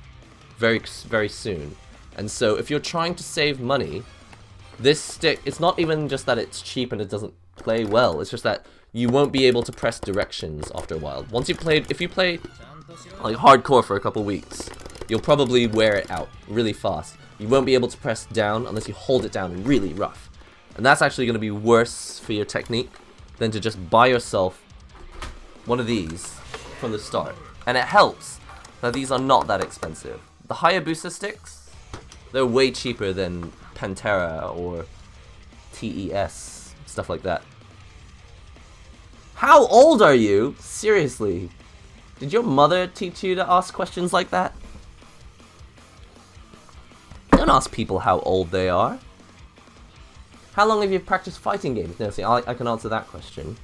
very, very soon. And so if you're trying to save money, this stick, it's not even just that it's cheap and it doesn't play well, it's just that you won't be able to press directions after a while. If you play like hardcore for a couple weeks, you'll probably wear it out really fast. You won't be able to press down unless you hold it down really rough. And that's actually going to be worse for your technique than to just buy yourself one of these from the start. And it helps that these are not that expensive. The Hayabusa sticks, they're way cheaper than Pantera or TES, stuff like that. How old are you? Seriously. Did your mother teach you to ask questions like that? Don't ask people how old they are. How long have you practiced fighting games? No, see, I can answer that question.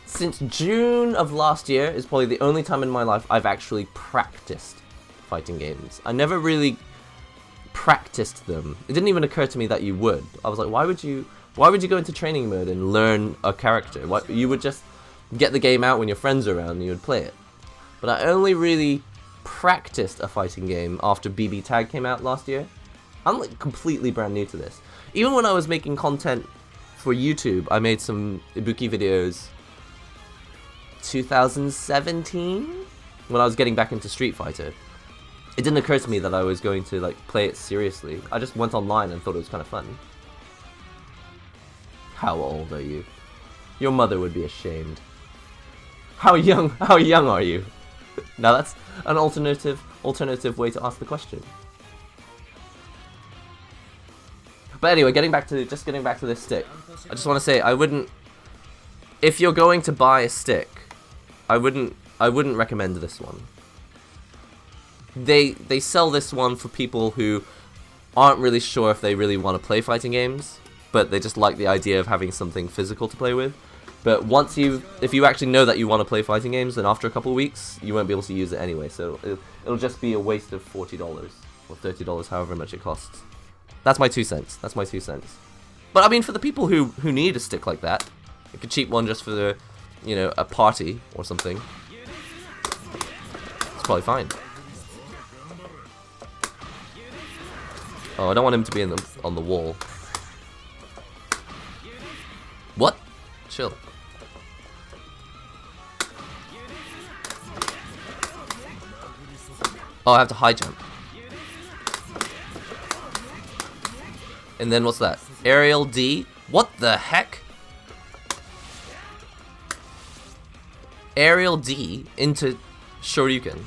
Since June of last year is probably the only time in my life I've actually practiced fighting games. I never really practiced them. It didn't even occur to me that you would. I was like, why would you go into training mode and learn a character? You would just get the game out when your friends are around and you would play it. But I only really practiced a fighting game after BB Tag came out last year. I'm like completely brand new to this. Even when I was making content for YouTube, I made some Ibuki videos 2017 when I was getting back into Street Fighter. It didn't occur to me that I was going to like play it seriously. I just went online and thought it was kind of fun. How old are you? Your mother would be ashamed. How young are you? Now that's an alternative way to ask the question. But anyway, getting back to this stick. I just want to say I wouldn't, if you're going to buy a stick, I wouldn't recommend this one. They sell this one for people who aren't really sure if they really want to play fighting games, but they just like the idea of having something physical to play with. But if you actually know that you want to play fighting games, then after a couple of weeks, you won't be able to use it anyway. So it'll just be a waste of $40 or $30, however much it costs. That's my 2 cents. That's my 2 cents. But I mean, for the people who need a stick like that, like a cheap one just for the, you know, a party or something, it's probably fine. Oh, I don't want him to be on the wall. What? Chill. Oh, I have to high jump. And then what's that? Aerial D? What the heck? Aerial D into Shoryuken.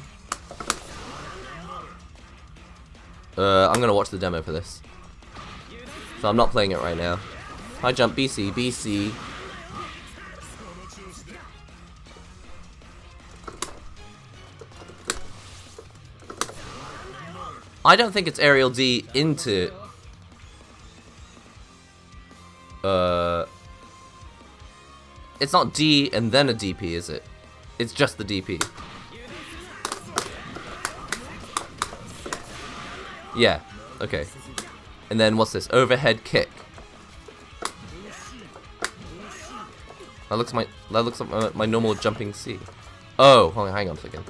I'm gonna watch the demo for this. So I'm not playing it right now. High jump BC, BC. I don't think it's aerial D into... It's not D and then a DP, is it? It's just the DP. Yeah, okay. And then what's this? Overhead kick. That looks like my normal jumping C. Oh, hang on a second.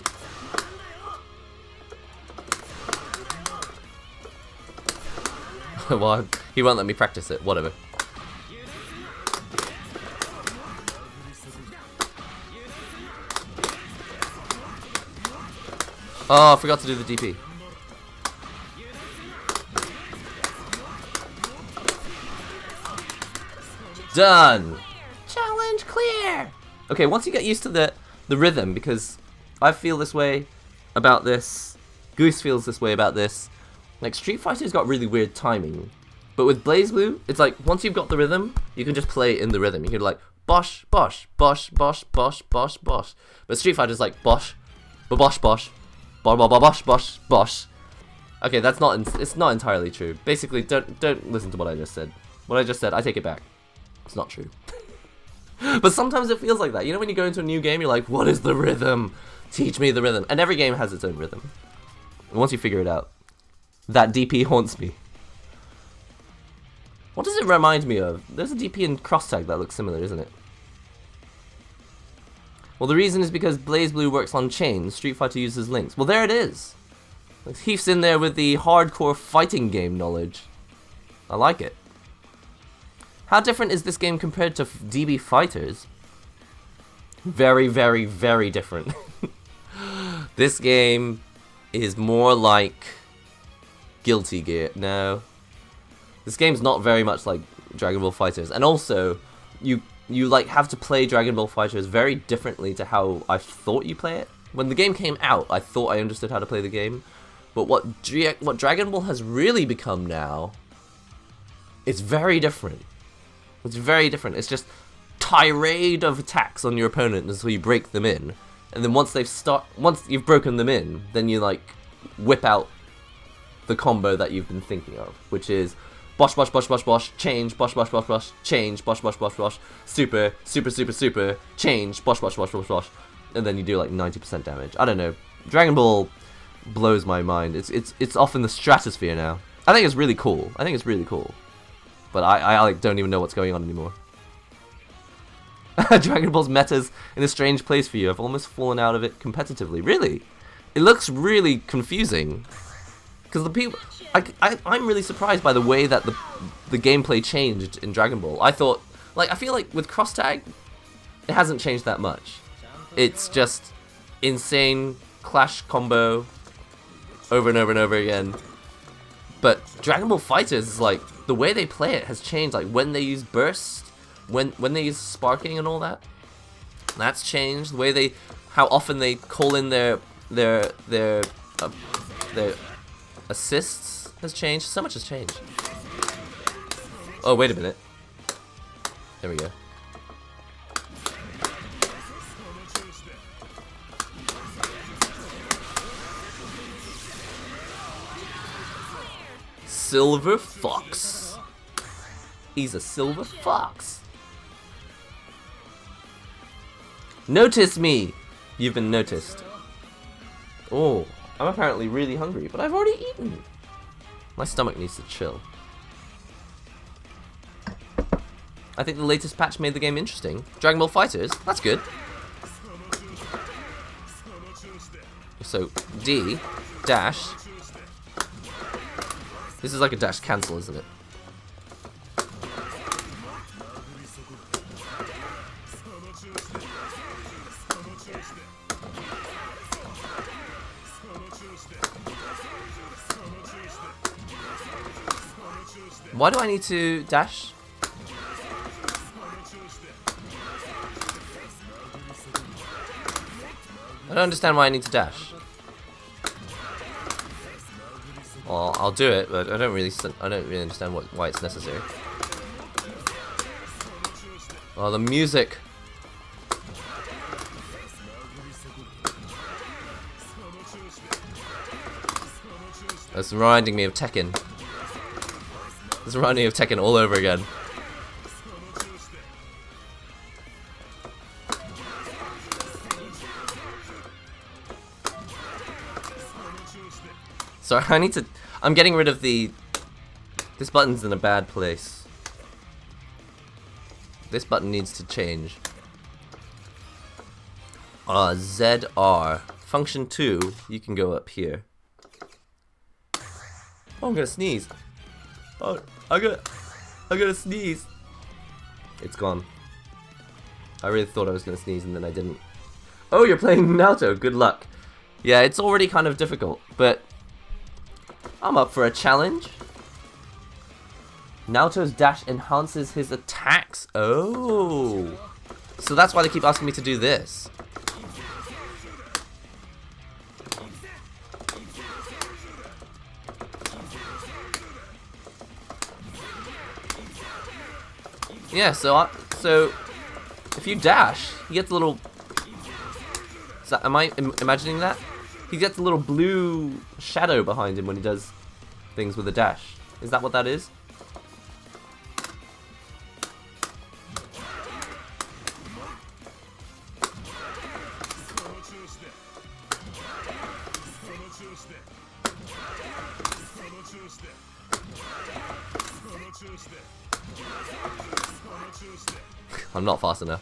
Well, he won't let me practice it. Whatever. Oh, I forgot to do the DP. Done! Challenge clear! Okay, once you get used to the rhythm, because I feel this way about this, Goose feels this way about this, like Street Fighter's got really weird timing, but with BlazBlue, it's like, once you've got the rhythm, you can just play in the rhythm. You can like, bosh, bosh, bosh, bosh, bosh, bosh, bosh. But Street Fighter's like, bosh, bosh, bosh, bosh, bosh, bosh. Okay, it's not entirely true. Basically, don't listen to what I just said. What I just said, I take it back. It's not true. But sometimes it feels like that. You know when you go into a new game, you're like, what is the rhythm? Teach me the rhythm. And every game has its own rhythm. And once you figure it out, that DP haunts me. What does it remind me of? There's a DP in Cross Tag that looks similar, isn't it? Well, the reason is because BlazBlue works on chains, Street Fighter uses links. Well, there it is. Heath's in there with the hardcore fighting game knowledge. I like it. How different is this game compared to DB Fighters? Very, very, very different. This game is more like Guilty Gear. No. This game's not very much like Dragon Ball Fighters. And also, you like have to play Dragon Ball Fighters very differently to how I thought you play it. When the game came out, I thought I understood how to play the game. But what Dragon Ball has really become now, it's very different. It's very different. It's just tirade of attacks on your opponent until you break them in. And then once you've broken them in, then you like whip out the combo that you've been thinking of, which is bosh bosh bosh bosh bosh, change, bosh bosh bosh bosh, change, bosh bosh bosh bosh, super, super, super, super, change, bosh bosh bosh bosh bosh, and then you do like 90% damage. I don't know. Dragon Ball blows my mind. It's off in the stratosphere now. I think it's really cool. But I like don't even know what's going on anymore. Dragon Ball's meta's in a strange place for you. I've almost fallen out of it competitively. Really? It looks really confusing. Because the people... I'm really surprised by the way that the gameplay changed in Dragon Ball. I thought... Like, I feel like with Cross Tag, it hasn't changed that much. It's just insane clash combo over and over and over again. But Dragon Ball Fighters is like... The way they play it has changed, like when they use burst, when they use sparking and all that. That's changed. The way how often they call in their assists has changed. So much has changed. Oh, wait a minute. There we go. Silver Fox. He's a silver fox. Notice me! You've been noticed. Oh, I'm apparently really hungry, but I've already eaten. My stomach needs to chill. I think the latest patch made the game interesting. Dragon Ball Fighters, that's good. So, D, dash. This is like a dash cancel, isn't it? Why do I need to dash? I don't understand why I need to dash. Well, I'll do it, but I don't really understand why it's necessary. Oh, the music. That's reminding me of Tekken. It's reminding me of Tekken all over again. Sorry, I'm getting rid of the... This button's in a bad place. This button needs to change. ZR. Function 2, you can go up here. Oh, I'm gonna sneeze. Oh, I'm gonna sneeze. It's gone. I really thought I was gonna sneeze and then I didn't. Oh, you're playing Naruto. Good luck. Yeah, it's already kind of difficult, but I'm up for a challenge. Naruto's dash enhances his attacks. Oh, so that's why they keep asking me to do this. Yeah, so if you dash, he gets a little... am I imagining that? He gets a little blue shadow behind him when he does things with a dash. Is that what that is? I'm not fast enough.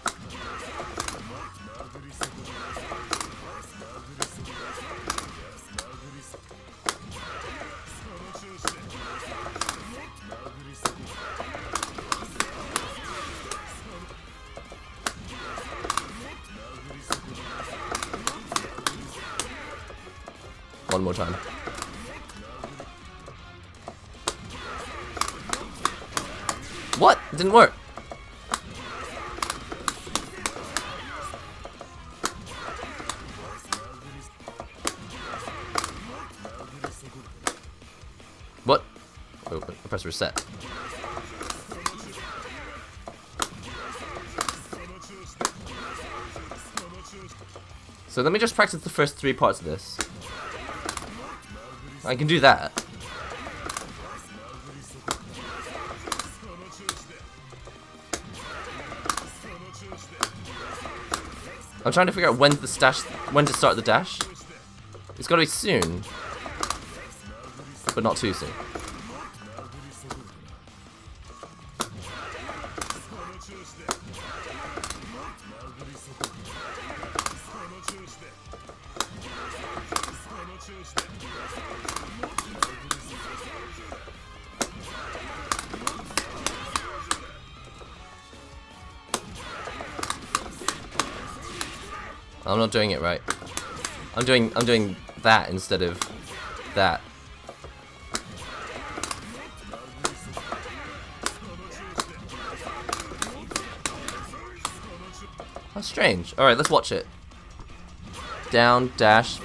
One more time. What? It didn't work. What? Oh, I press reset. So let me just practice the first 3 parts of this. I can do that. I'm trying to figure out when to start the dash. It's got to be soon, but not too soon. I'm not doing it right. I'm doing that instead of that. That's strange. Alright, let's watch it. Down, dash.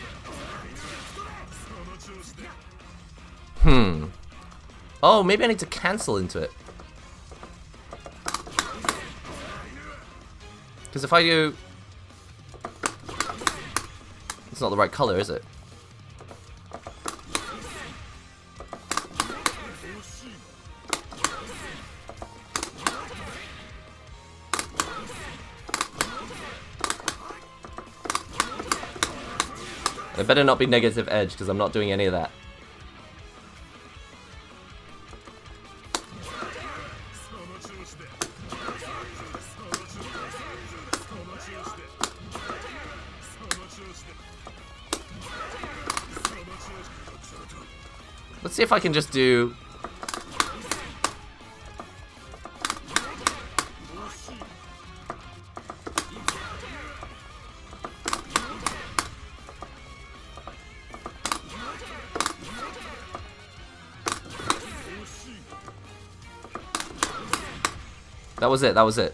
Oh, maybe I need to cancel into it. Because if I go... It's not the right color, is it? better not be negative edge, because I'm not doing any of that. Let's see if I can just do... That was it, that was it.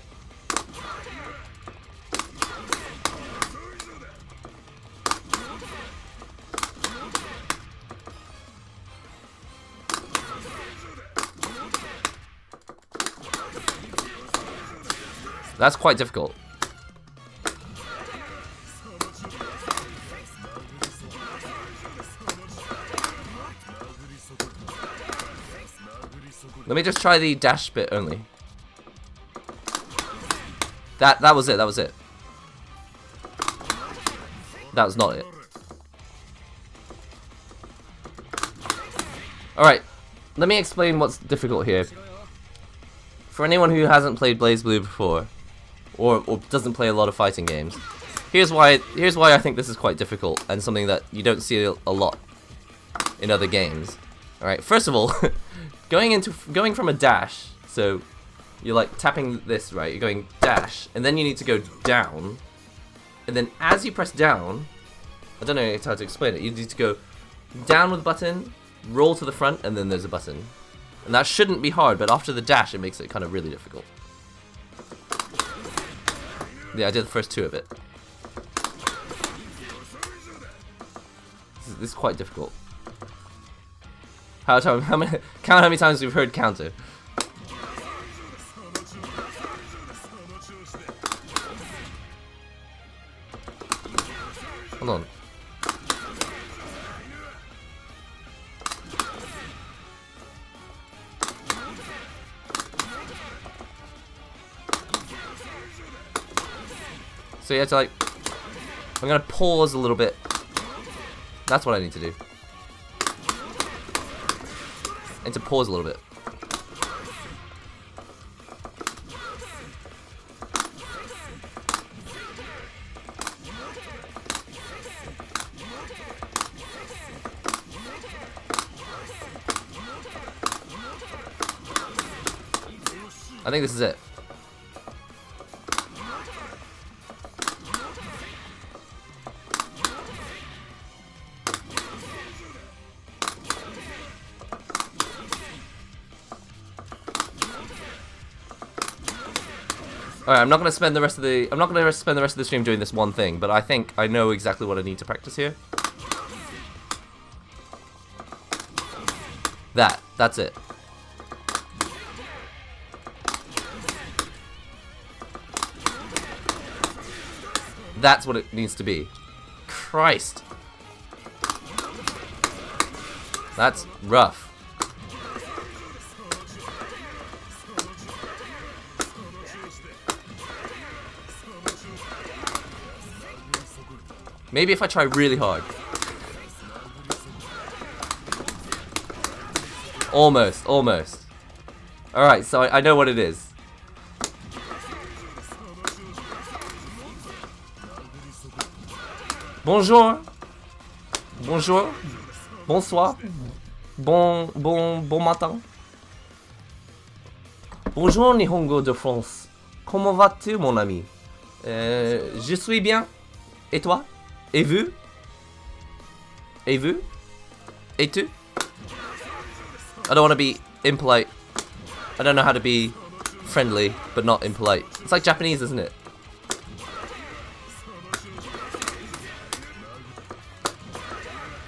That's quite difficult. Let me just try the dash bit only. That was it, that was it. That was not it. Alright, let me explain what's difficult here. For anyone who hasn't played BlazBlue before, or doesn't play a lot of fighting games, here's why I think this is quite difficult, and something that you don't see a lot in other games. Alright, first of all, going from a dash, so you're like tapping this, right? You're going dash, and then you need to go down, and then as you press down, I don't know how to explain it, you need to go down with the button, roll to the front, and then there's a button. And that shouldn't be hard, but after the dash it makes it kind of really difficult. Yeah, I did the first two of it. This is quite difficult. Count how many times we've heard counter. Hold on. So you have to like, I'm gonna pause a little bit. That's what I need to do. I need to pause a little bit. I think this is it. Alright, I'm not gonna spend the rest of the stream doing this one thing, but I think I know exactly what I need to practice here. That's it. That's what it needs to be. Christ. That's rough. Maybe if I try really hard. Almost, almost. Alright, so I know what it is. Bonjour. Bonjour. Bonsoir. Bon matin. Bonjour Nihongo de France. Comment vas-tu mon ami? Je suis bien. Et toi? Et vous? Et vous? Et tu? I don't want to be impolite. I don't know how to be friendly, but not impolite. It's like Japanese, isn't it?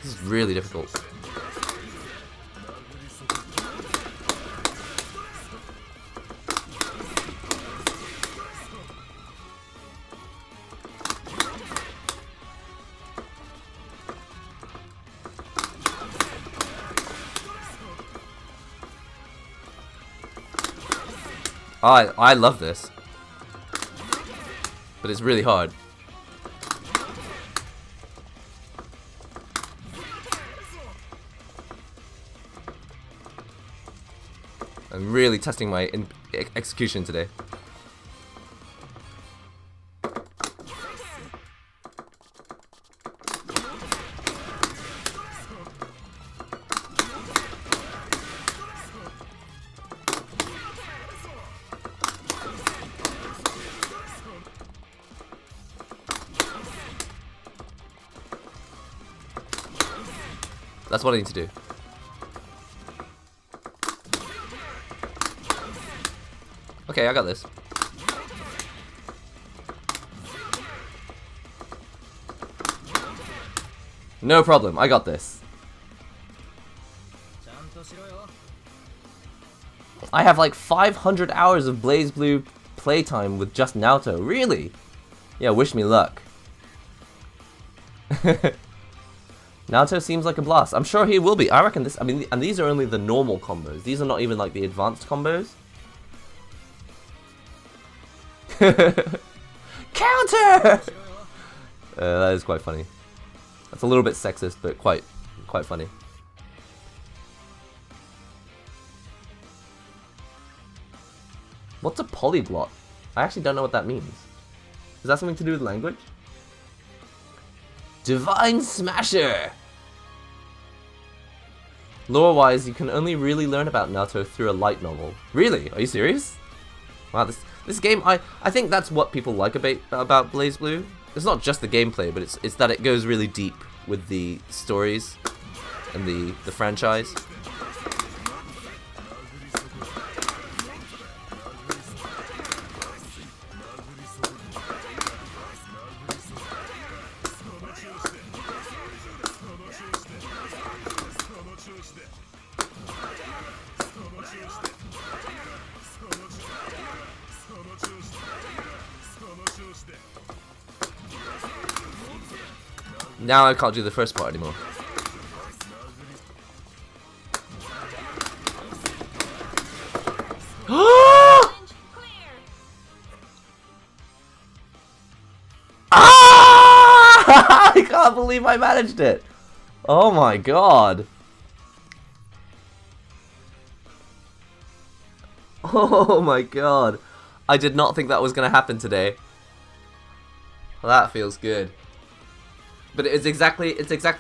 This is really difficult. I love this, but it's really hard. I'm really testing my execution today. That's what I need to do. Okay, I got this. No problem, I got this. I have like 500 hours of BlazBlue playtime with just Naoto. Really? Yeah, wish me luck. Naoto seems like a blast. I'm sure he will be. I reckon this. I mean, and these are only the normal combos. These are not even like the advanced combos. Counter! That is quite funny. That's a little bit sexist, but quite funny. What's a polyglot? I actually don't know what that means. Is that something to do with language? Divine Smasher! Lore-wise, you can only really learn about Naruto through a light novel. Really? Are you serious? Wow, this game, I think that's what people like about BlazBlue. It's not just the gameplay, but it's that it goes really deep with the stories and the franchise. Now I can't do the first part anymore. Ah! I can't believe I managed it. Oh my god. Oh my god. I did not think that was going to happen today. Well, that feels good. But it's exactly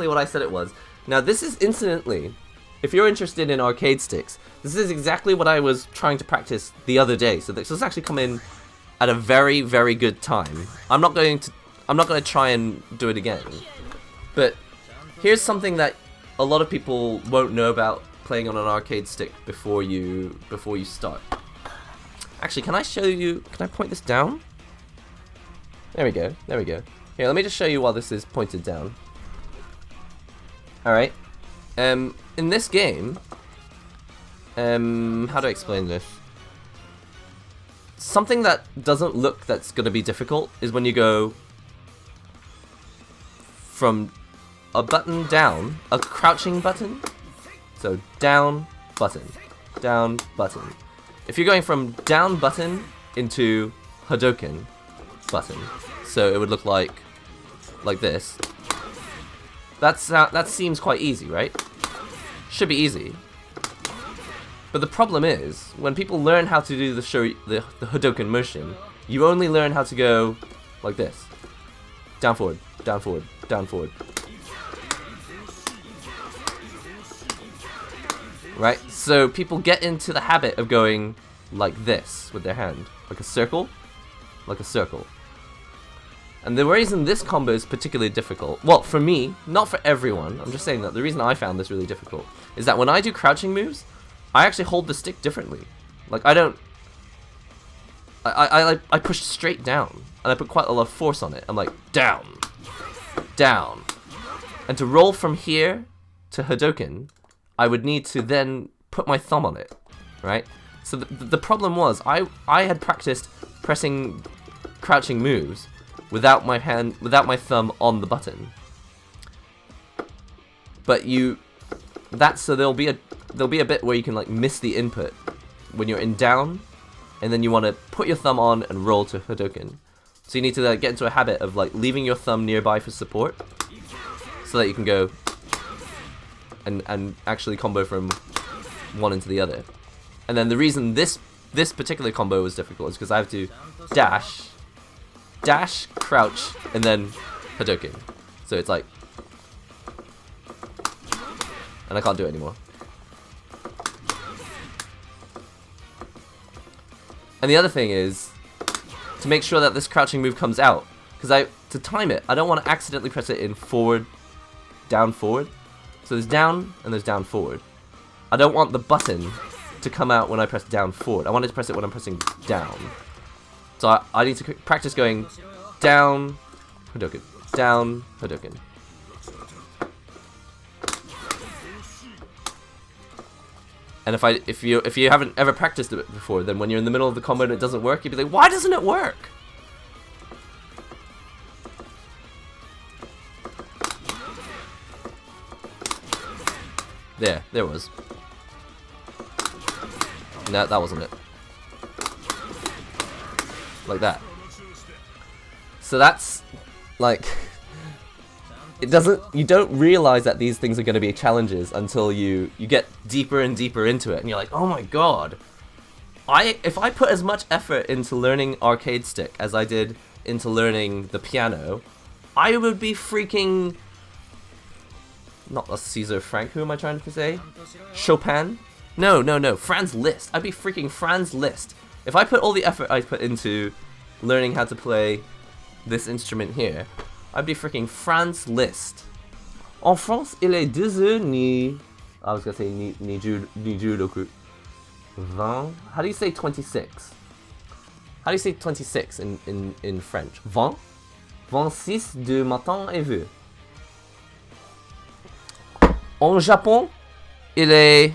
what I said it was. Now this is, incidentally, if you're interested in arcade sticks, this is exactly what I was trying to practice the other day. So this has actually come in at a very, very good time. I'm not going to try and do it again. But here's something that a lot of people won't know about playing on an arcade stick before you start. Actually, can I show you? Can I point this down? There we go. There we go. Here, let me just show you while this is pointed down. Alright. In this game, how do I explain this? Something that doesn't look that's going to be difficult is when you go from a button down, a crouching button. So down, button, down, button. If you're going from down button into Hadouken button, so it would look like this. That seems quite easy, right? Should be easy. But the problem is, when people learn how to do the Hadouken motion, you only learn how to go like this. Down, forward, down, forward, down, forward. Right? So people get into the habit of going like this with their hand. Like a circle. Like a circle. And the reason this combo is particularly difficult, well, for me, not for everyone, I'm just saying that the reason I found this really difficult is that when I do crouching moves, I actually hold the stick differently. Like, I don't... I push straight down, and I put quite a lot of force on it. I'm like, down, down. And to roll from here to Hadouken, I would need to then put my thumb on it, right? So the problem was, I had practiced pressing crouching moves without my thumb on the button. But so there'll be a bit where you can like miss the input when you're in down, and then you want to put your thumb on and roll to Hadouken. So you need to like, get into a habit of like leaving your thumb nearby for support, so that you can go and actually combo from one into the other. And then the reason this particular combo was difficult is because I have to dash, crouch, and then Hadouken. So it's like, and I can't do it anymore. And the other thing is to make sure that this crouching move comes out, because to time it, I don't want to accidentally press it in forward, down, forward. So there's down and there's down, forward. I don't want the button to come out when I press down, forward. I want it to press it when I'm pressing down. So I need to practice going down, Hadouken, down, Hadouken. And if you haven't ever practiced it before, then when you're in the middle of the combo and it doesn't work, you'd be like, why doesn't it work? There it was. No, that wasn't it. Like that. So that's like, you don't realize that these things are going to be challenges until you get deeper and deeper into it, and you're like, oh my god, if I put as much effort into learning arcade stick as I did into learning the piano, I would be freaking, not a Caesar Frank, who am I trying to say? Chopin? No, Franz Liszt. I'd be freaking Franz Liszt. If I put all the effort I put into learning how to play this instrument here, I'd be freaking Franz Liszt. En France, il est 2h ni... I was gonna say ni judoku. 20? How do you say 26? How do you say 26 in French? 20? 26 de matin et vu. En Japon, il est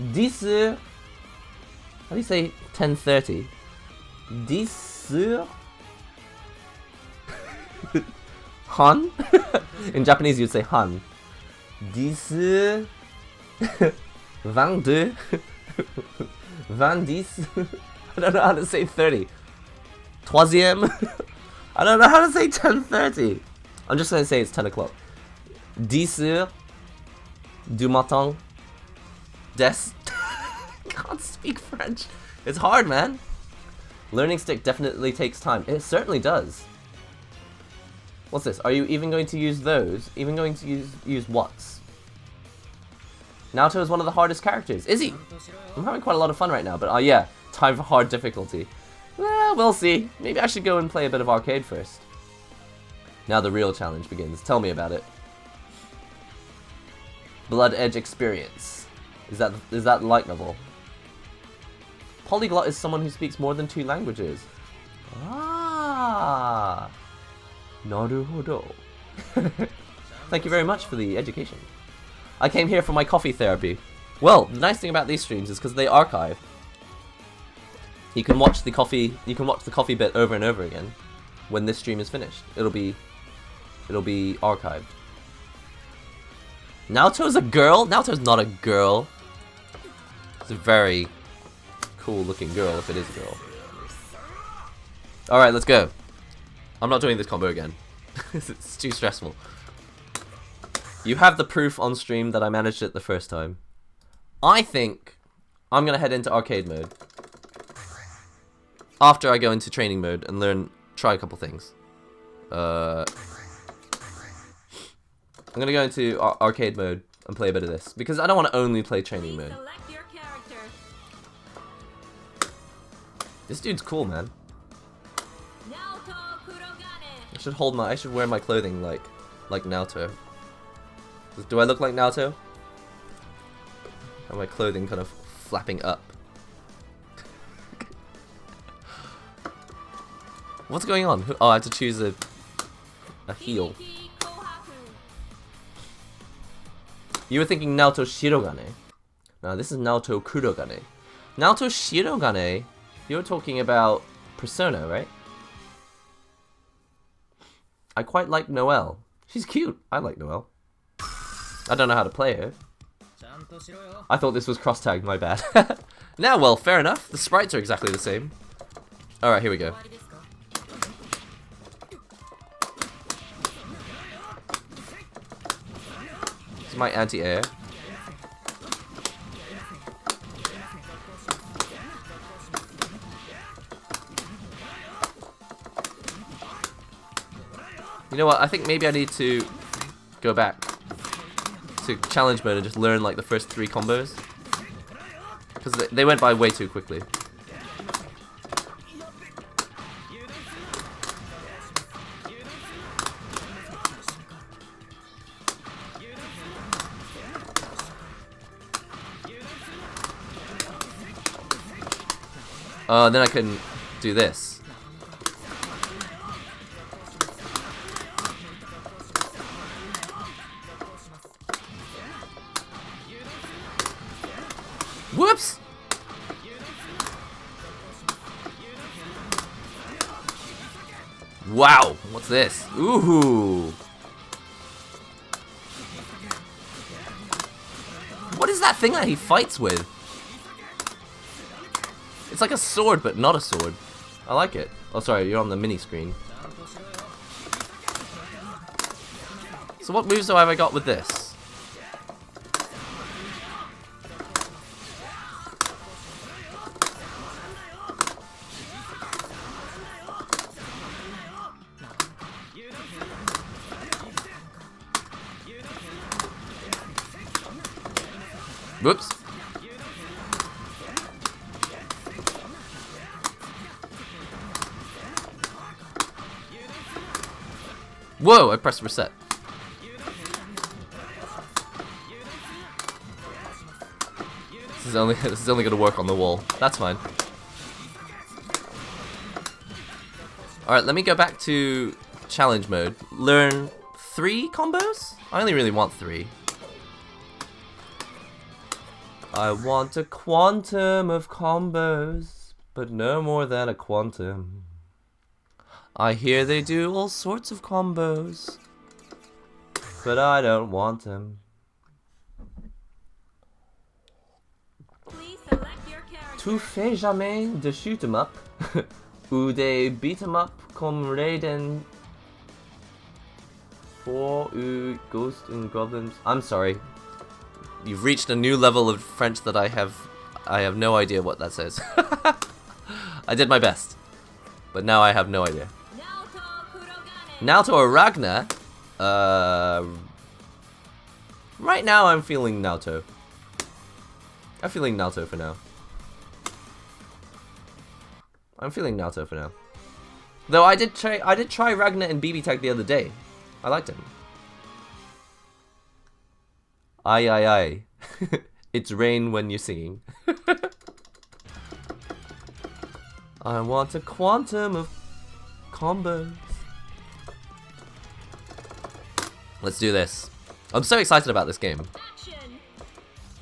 10h... How do you say 10:30? 10h... Han? In Japanese you'd say Han. 10... 22... 20... I don't know how to say 30. Troisième? I don't know how to say 10:30. I'm just gonna say it's 10 o'clock. 10h du matin. Des. Can't speak French. It's hard, man. Learning stick definitely takes time. It certainly does. What's this? Are you even going to use those? Even going to use what's? Naoto is one of the hardest characters. Is he? I'm having quite a lot of fun right now, but yeah, time for hard difficulty. Well, we'll see. Maybe I should go and play a bit of arcade first. Now the real challenge begins. Tell me about it. Blood Edge experience. Is that light novel? Polyglot is someone who speaks more than 2 languages. Ah. Naruhodo. Thank you very much for the education. I came here for my coffee therapy. Well, the nice thing about these streams is because they archive. You can watch the coffee bit over and over again when this stream is finished. It'll be archived. Naoto's a girl? Naoto's not a girl. It's a very cool looking girl if it is a girl. Alright, let's go. I'm not doing this combo again. It's too stressful. You have the proof on stream that I managed it the first time. I think I'm gonna head into arcade mode after I go into training mode and try a couple things. I'm gonna go into arcade mode and play a bit of this because I don't want to only play training mode. This dude's cool, man. I should wear my clothing like Naoto. Do I look like Naoto? And my clothing kind of flapping up. What's going on? Oh, I have to choose a heel. You were thinking Naoto Shirogane. No, this is Naoto Kurogane. Naoto Shirogane, you're talking about Persona, right? I quite like Noelle. She's cute. I like Noelle. I don't know how to play her. I thought this was cross-tagged, my bad. Now, well, fair enough. The sprites are exactly the same. Alright, here we go. This is my anti-air. You know what? I think maybe I need to go back to challenge mode and just learn like the first 3 combos. Because they went by way too quickly. Then I can do this. Whoops! Wow, what's this? Ooh. What is that thing that he fights with? It's like a sword, but not a sword. I like it. Oh, sorry, you're on the mini screen. So what moves have I got with this? Whoops. Whoa, I pressed reset. This is only gonna work on the wall. That's fine. Alright, let me go back to challenge mode. Learn 3 combos? I only really want 3. I want a quantum of combos, but no more than a quantum. I hear they do all sorts of combos, but I don't want them. Tu fais jamais de shoot 'em up, ou des beat 'em up comme Raiden or Ghost and Goblins. I'm sorry. You've reached a new level of French that I have no idea what that says. I did my best, but now I have no idea. Naoto or Ragnar? Right now I'm feeling Naoto. I'm feeling Naoto for now. I'm feeling Naoto for now. Though I did try Ragnar and BB Tag the other day. I liked him. Aye aye aye. It's rain when you're singing. I want a quantum of combos. Let's do this. I'm so excited about this game.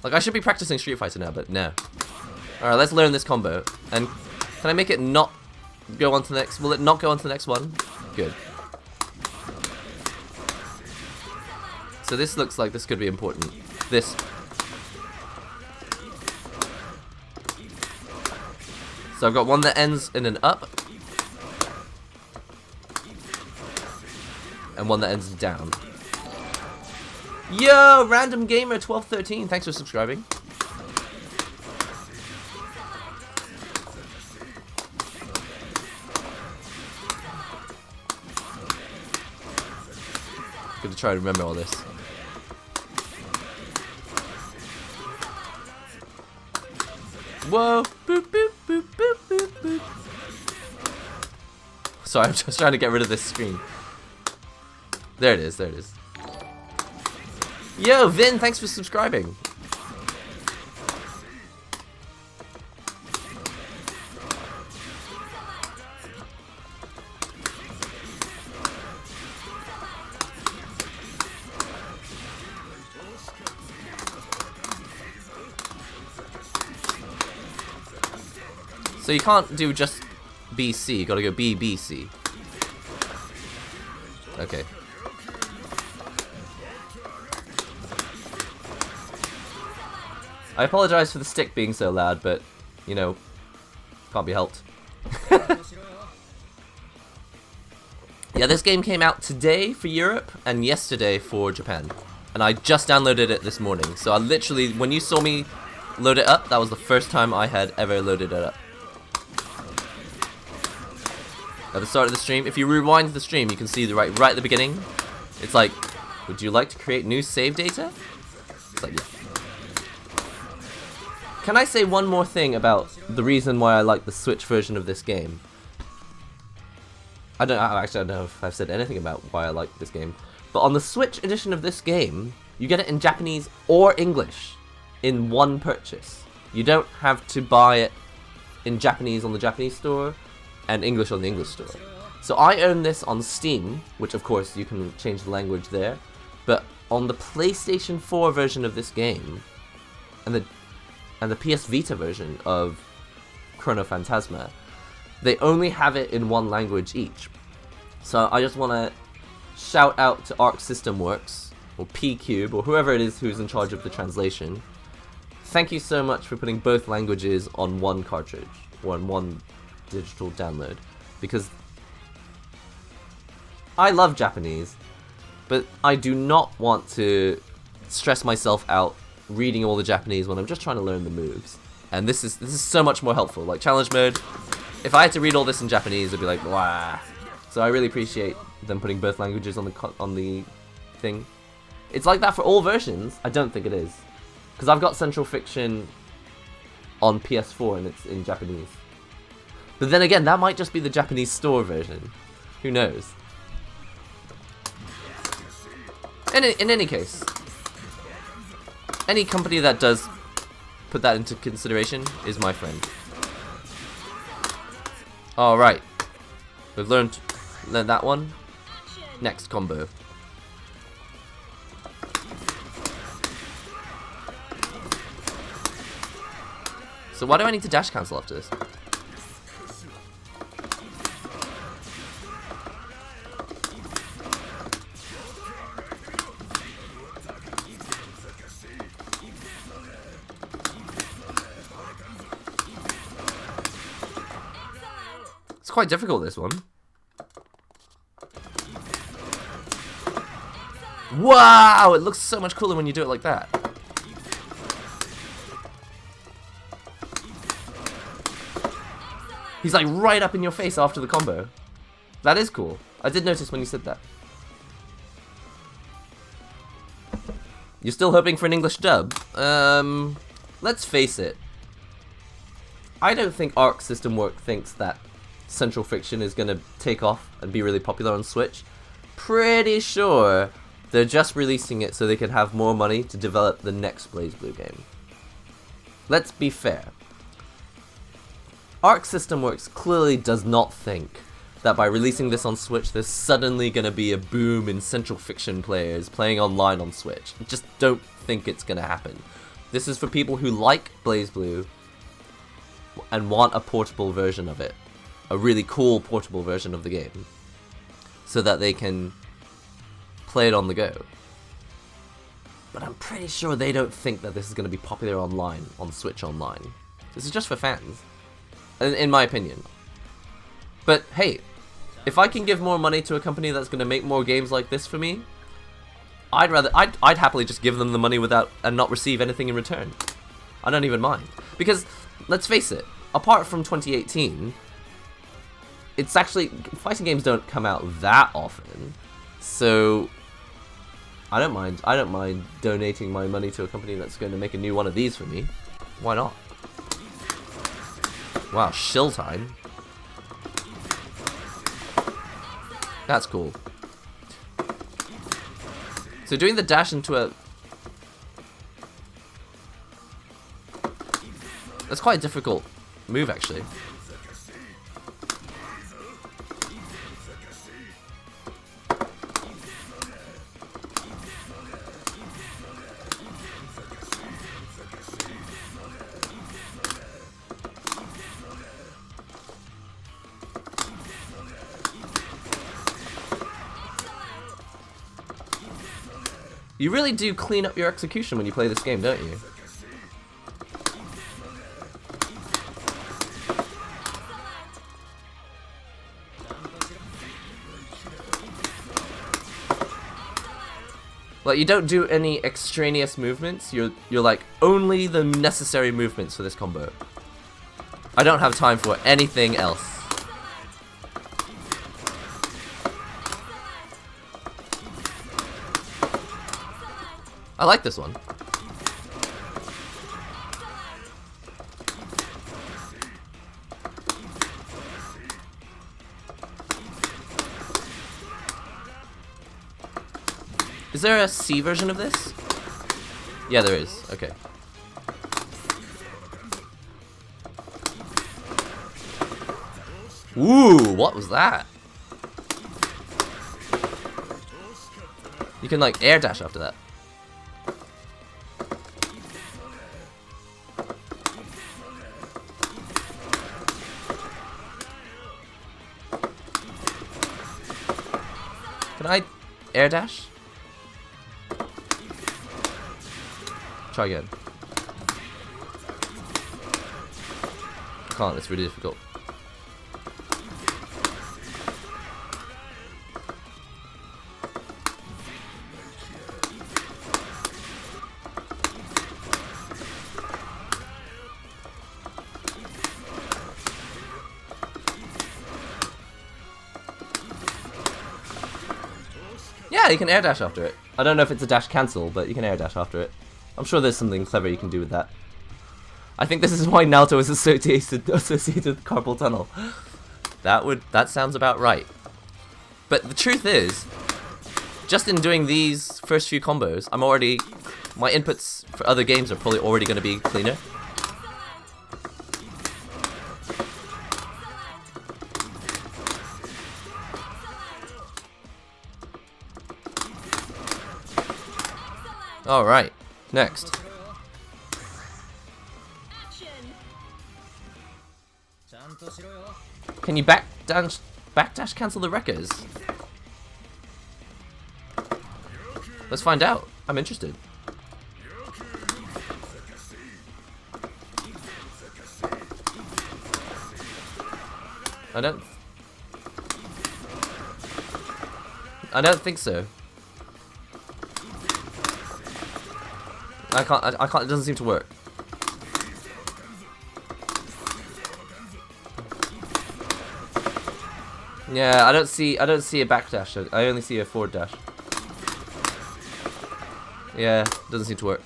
Like, I should be practicing Street Fighter now, but no. Alright, let's learn this combo. And can I make it not go on to the next? Will it not go on to the next one? Good. So this looks like this could be important. This. So I've got one that ends in an up. And one that ends down. Yo, Random Gamer 1213, thanks for subscribing. Gonna try to remember all this. Whoa! Boop, boop, boop, boop, boop, boop. Sorry, I'm just trying to get rid of this screen. There it is, there it is. Yo, Vin, thanks for subscribing. So you can't do just BC, you gotta go BBC. Okay. I apologize for the stick being so loud, but, you know, can't be helped. Yeah, this game came out today for Europe and yesterday for Japan. And I just downloaded it this morning. So I literally, when you saw me load it up, that was the first time I had ever loaded it up. at the start of the stream. If you rewind the stream, you can see right at the beginning. It's like, would you like to create new save data? It's like, yeah. Can I say one more thing about the reason why I like the Switch version of this game? I don't know if I've said anything about why I like this game. But on the Switch edition of this game, you get it in Japanese or English in one purchase. You don't have to buy it in Japanese on the Japanese store and English on the English store. So I own this on Steam, which of course you can change the language there. But on the PlayStation 4 version of this game and the PS Vita version of Chrono Phantasma, they only have it in one language each. So I just want to shout out to Arc System Works, or P-Cube, or whoever it is who's in charge of the translation. Thank you so much for putting both languages on one cartridge, or on one digital download. Because I love Japanese, but I do not want to stress myself out reading all the Japanese when I'm just trying to learn the moves. And this is so much more helpful. Like challenge mode, if I had to read all this in Japanese, it'd be like, wah. So I really appreciate them putting both languages on the thing. It's like that for all versions. I don't think it is, because I've got Centralfiction on PS4 and it's in Japanese. But then again, that might just be the Japanese store version. Who knows? In any case, any company that does put that into consideration is my friend. Alright. We've learned that one. Next combo. So why do I need to dash cancel after this? It's quite difficult, this one. Wow! It looks so much cooler when you do it like that. He's like right up in your face after the combo. That is cool. I did notice when you said that. You're still hoping for an English dub? Let's face it. I don't think Arc System Works thinks that Centralfiction is gonna take off and be really popular on Switch. Pretty sure they're just releasing it so they can have more money to develop the next BlazBlue game. Let's be fair. Arc System Works clearly does not think that by releasing this on Switch there's suddenly gonna be a boom in Centralfiction players playing online on Switch. I just don't think it's gonna happen. This is for people who like BlazBlue and want a portable version of it. A really cool portable version of the game, so that they can play it on the go. But I'm pretty sure they don't think that this is going to be popular online, on Switch Online. This is just for fans, in my opinion. But hey, if I can give more money to a company that's going to make more games like this for me, I'd happily just give them the money and not receive anything in return. I don't even mind, because let's face it, apart from 2018. It's actually, fighting games don't come out that often, so I don't mind donating my money to a company that's going to make a new one of these for me. Why not? Wow, shill time. That's cool. So doing the dash into a... That's quite a difficult move, actually. You really do clean up your execution when you play this game, don't you? Like, you don't do any extraneous movements, you're like, only the necessary movements for this combo. I don't have time for anything else. I like this one. Is there a C version of this? Yeah, there is. Okay. Ooh, what was that? You can like air dash after that. Can I air dash? Try again. I can't, it's really difficult. Yeah, you can air dash after it. I don't know if it's a dash cancel, but you can air dash after it. I'm sure there's something clever you can do with that. I think this is why Naruto is associated with carpal tunnel. That sounds about right. But the truth is, just in doing these first few combos, my inputs for other games are probably already going to be cleaner. Alright, next. Can you backdash cancel the wreckers? Let's find out. I'm interested. I don't think so. I can't, it doesn't seem to work. Yeah, I don't see a backdash. I only see a forward dash. Yeah, doesn't seem to work.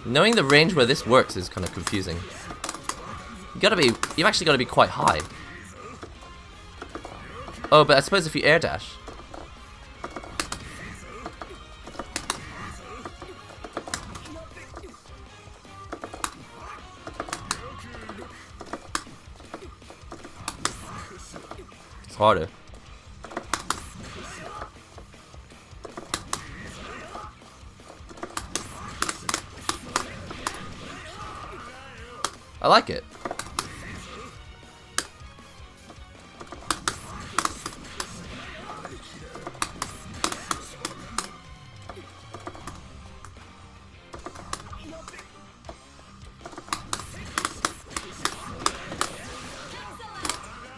Knowing the range where this works is kind of confusing. You've actually got to be quite high. Oh, but I suppose if you air dash. It's harder. I like it.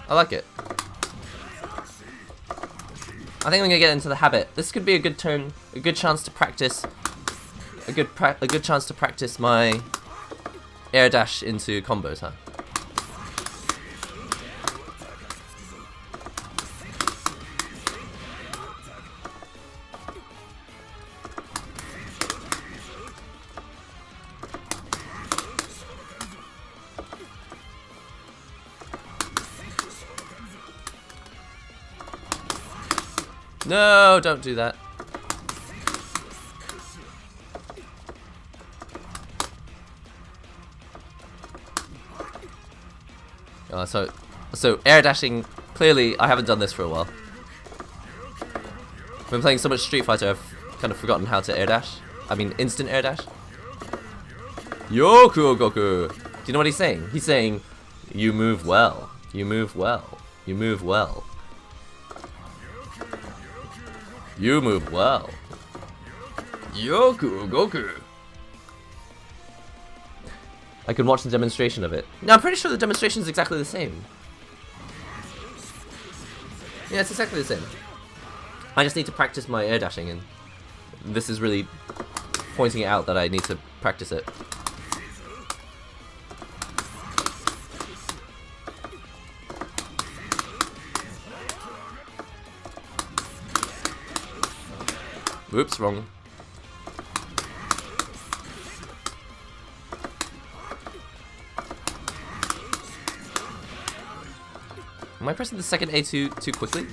I like it. I think I'm gonna get into the habit. This could be a good turn, a good chance to practice, a good chance to practice my air dash into combos, huh? No, don't do that. So air dashing, clearly I haven't done this for a while. I've been playing so much Street Fighter, I've kind of forgotten how to air dash. I mean instant air dash. Yoku Goku! Do you know what he's saying? He's saying, you move well, you move well, you move well. You move well. Yoku Goku! I can watch the demonstration of it. No, I'm pretty sure the demonstration is exactly the same. Yeah, it's exactly the same. I just need to practice my air dashing, and this is really pointing out that I need to practice it. Whoops, wrong. Am I pressing the second A too quickly?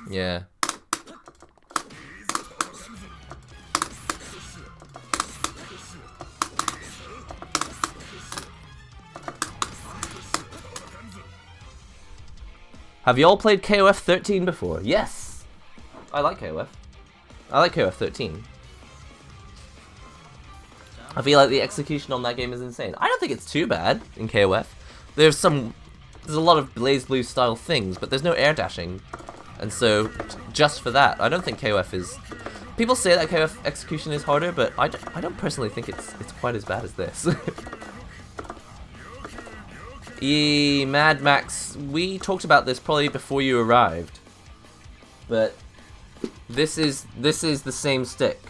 Yeah. Have you all played KOF 13 before? Yes! I like KOF. I like KOF 13. I feel like the execution on that game is insane. I don't think it's too bad in KOF. There's a lot of BlazBlue style things, but there's no air dashing. And so, just for that, I don't think KOF is... People say that KOF execution is harder, but I don't personally think it's quite as bad as this. Mad Max, we talked about this probably before you arrived, but this is the same stick,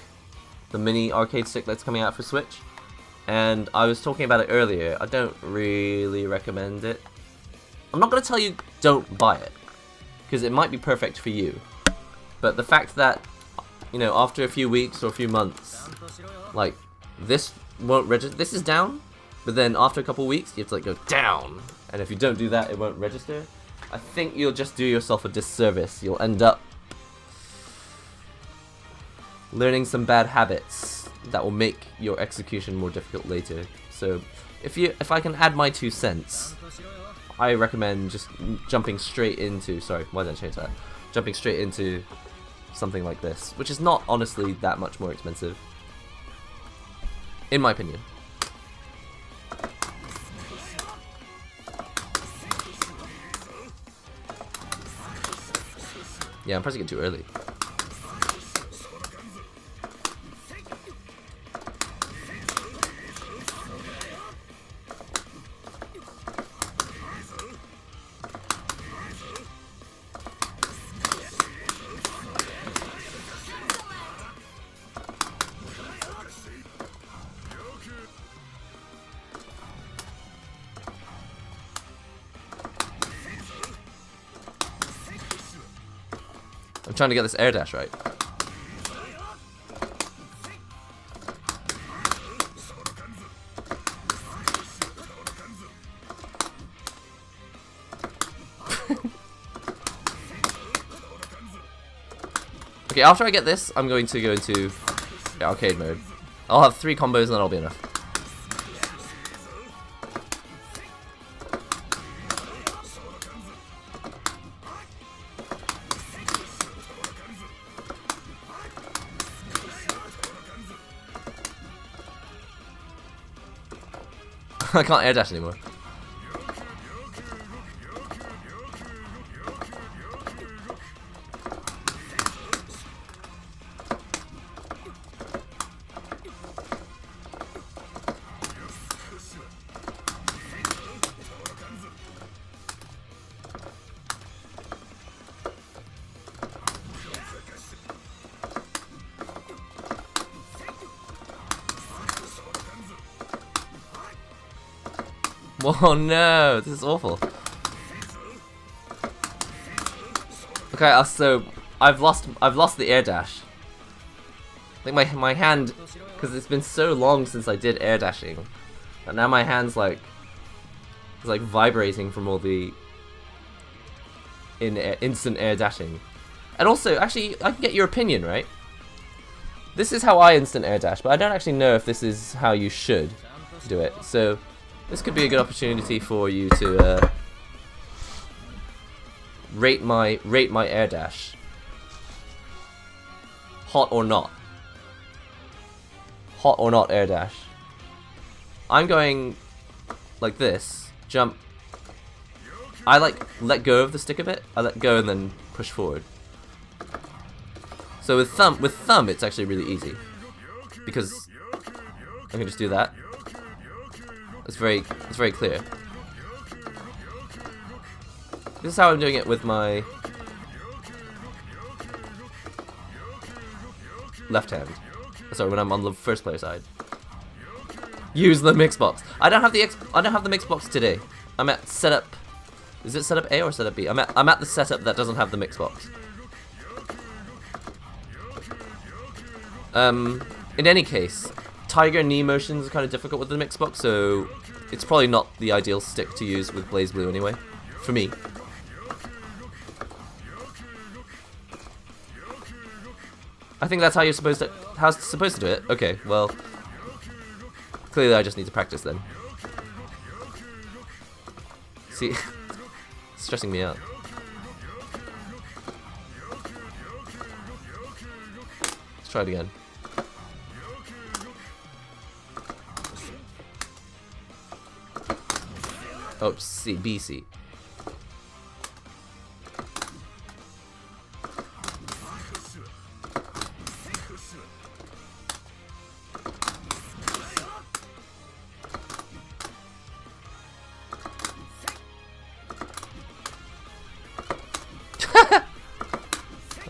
the mini arcade stick that's coming out for Switch, and I was talking about it earlier. I don't really recommend it. I'm not going to tell you don't buy it, because it might be perfect for you, but the fact that, you know, after a few weeks or a few months, like, this won't register, this is down, but then after a couple weeks, you have to like go down, and if you don't do that, it won't register. I think you'll just do yourself a disservice. You'll end up learning some bad habits that will make your execution more difficult later. So, if I can add my 2 cents, I recommend just jumping straight into. Sorry, why did I change that? Jumping straight into something like this, which is not honestly that much more expensive, in my opinion. Yeah, I'm pressing it too early. I'm trying to get this air dash right. Okay, after I get this, I'm going to go into the arcade mode. I'll have 3 combos and then that'll be enough. I can't air dash anymore. Oh no, this is awful. Okay, so I've lost the air dash. I think my hand, because it's been so long since I did air dashing, and now my hand's like vibrating from all the instant air dashing. And also, actually, I can get your opinion, right? This is how I instant air dash, but I don't actually know if this is how you should do it. So this could be a good opportunity for you to rate my air dash. Hot or not. Hot or not air dash. I'm going like this, jump, I like let go of the stick a bit. I let go and then push forward. So with thumb, it's actually really easy because I can just do that. It's very clear. This is how I'm doing it with my left hand. Sorry, when I'm on the first player side. Use the mix box. I don't have the mix box today. I'm at setup. Is it setup A or setup B? I'm at the setup that doesn't have the mix box. In any case, tiger knee motions are kind of difficult with the mix box, so it's probably not the ideal stick to use with BlazBlue anyway, for me. I think that's how you're supposed to do it. Okay, well, clearly I just need to practice then. See, it's stressing me out. Let's try it again. Oh, C, B, C.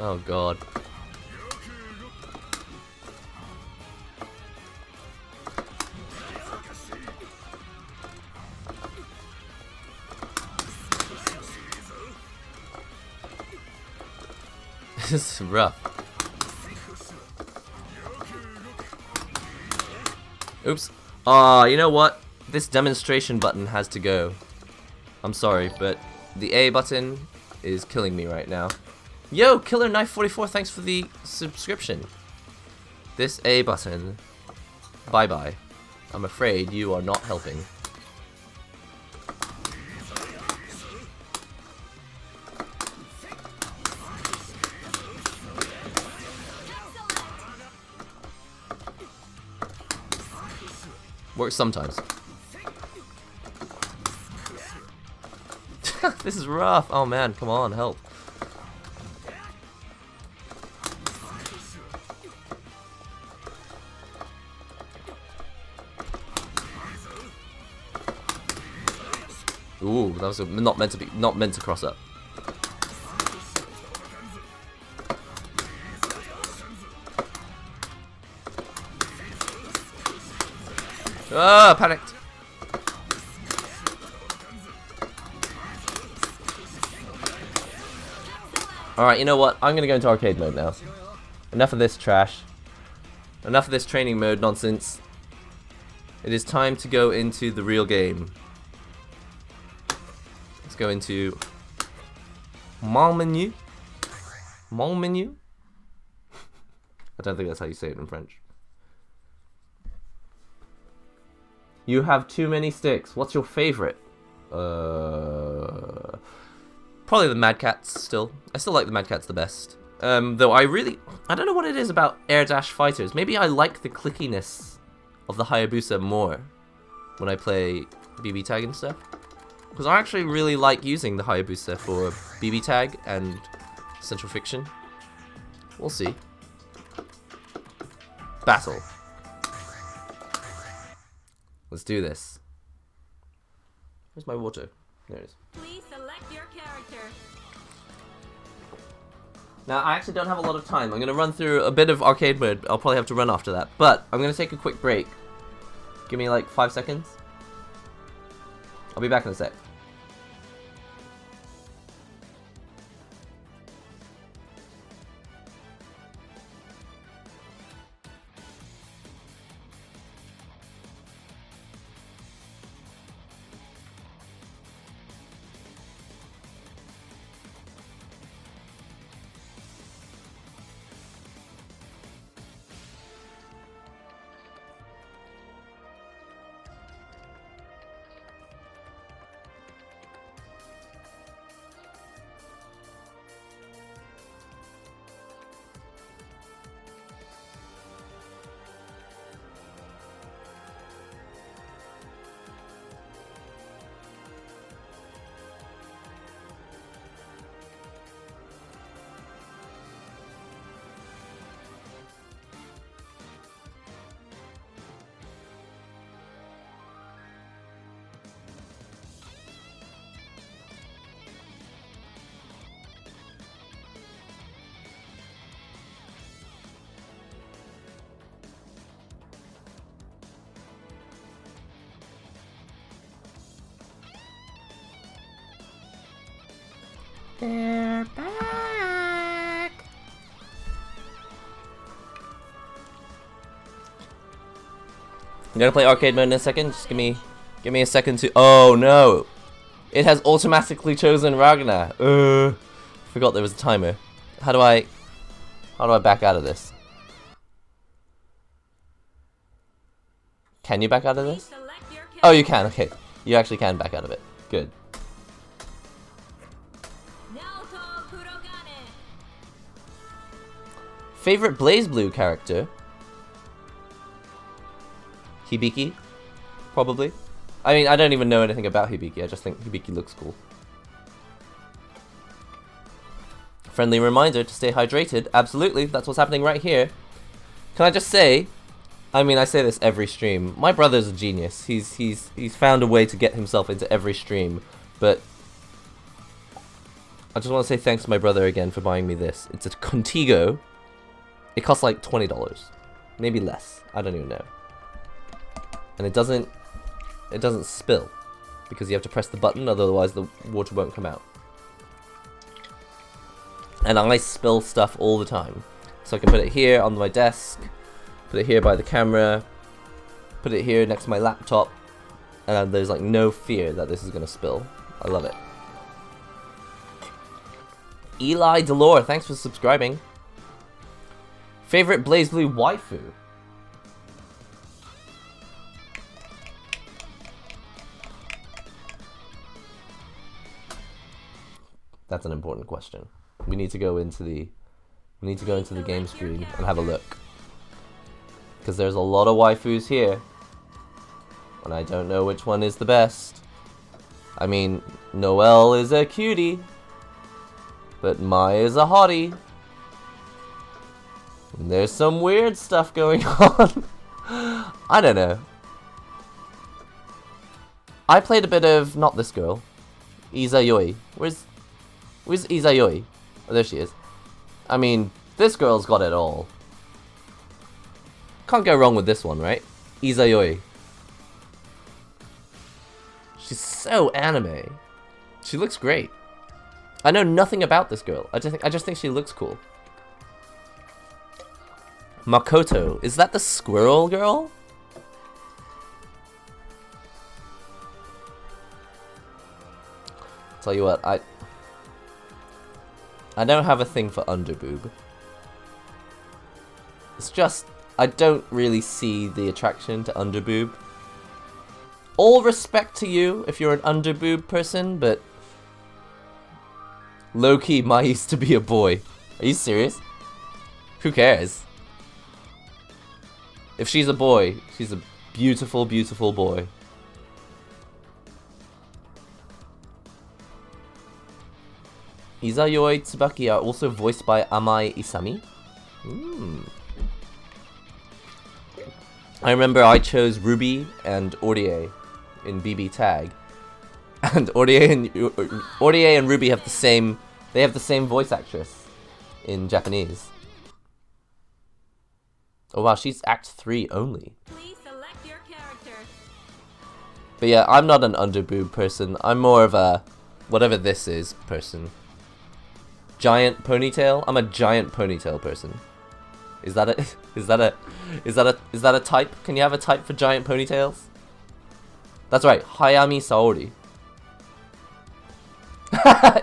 Oh god. This is rough. Oops. You know what? This demonstration button has to go. I'm sorry, but the A button is killing me right now. Yo, Killer Knife 44, thanks for the subscription. This A button, bye-bye. I'm afraid you are not helping. Works sometimes. This is rough. Oh man, come on, help. Ooh, that was not meant to cross up. Ah, panicked. Alright, you know what? I'm gonna go into arcade mode now. Enough of this trash. Enough of this training mode nonsense. It is time to go into the real game. Let's go into Mon Menu. Mon Menu? I don't think that's how you say it in French. You have too many sticks. What's your favorite? Probably the Mad Cats still. I still like the Mad Cats the best. Though I don't know what it is about air dash fighters. Maybe I like the clickiness of the Hayabusa more when I play BB tag and stuff. Because I actually really like using the Hayabusa for BB tag and Centralfiction. We'll see. Battle. Let's do this. Where's my water? There it is. Please select your character. Now, I actually don't have a lot of time. I'm going to run through a bit of arcade mode. I'll probably have to run after that. But I'm going to take a quick break. Give me like 5 seconds. I'll be back in a sec. They're back. I'm gonna play arcade mode in a second. Just give me a second to. Oh no! It has automatically chosen Ragnar. Forgot there was a timer. How do I back out of this? Can you back out of this? Oh, you can. Okay, you actually can back out of it. Good. Favorite BlazBlue character? Hibiki, probably. I mean, I don't even know anything about Hibiki. I just think Hibiki looks cool. Friendly reminder to stay hydrated. Absolutely, that's what's happening right here. Can I just say? I mean, I say this every stream. My brother's a genius. He's found a way to get himself into every stream. But I just want to say thanks to my brother again for buying me this. It's a Contigo. It costs like $20, maybe less. I don't even know. And it doesn't spill because you have to press the button, otherwise the water won't come out. And I spill stuff all the time, so I can put it here on my desk, put it here by the camera, put it here next to my laptop, and there's like no fear that this is gonna spill. I love it. Eli Delore, thanks for subscribing. Favorite BlazBlue waifu? That's an important question. We need to go into the game screen and have a look. Because there's a lot of waifus here. And I don't know which one is the best. I mean, Noelle is a cutie. But Mai is a hottie. And there's some weird stuff going on. I don't know. I played a bit of, not this girl, Izayoi. Where's Izayoi? Oh, there she is. I mean, this girl's got it all. Can't go wrong with this one, right? Izayoi. She's so anime. She looks great. I know nothing about this girl. I just think she looks cool. Makoto, is that the squirrel girl? Tell you what, I don't have a thing for underboob. It's just, I don't really see the attraction to underboob. All respect to you if you're an underboob person, but low-key, Mai used to be a boy. Are you serious? Who cares? If she's a boy, she's a beautiful, beautiful boy. Izayoi Tsubaki are also voiced by Amai Isami. I remember I chose Ruby and Ordie in BB Tag. And Ordie and Ruby have the same voice actress in Japanese. Oh wow, she's Act 3 only. Please select your character. But yeah, I'm not an underboob person. I'm more of a whatever this is person. Giant ponytail? I'm a giant ponytail person. Is that a type? Can you have a type for giant ponytails? That's right, Hayami Saori.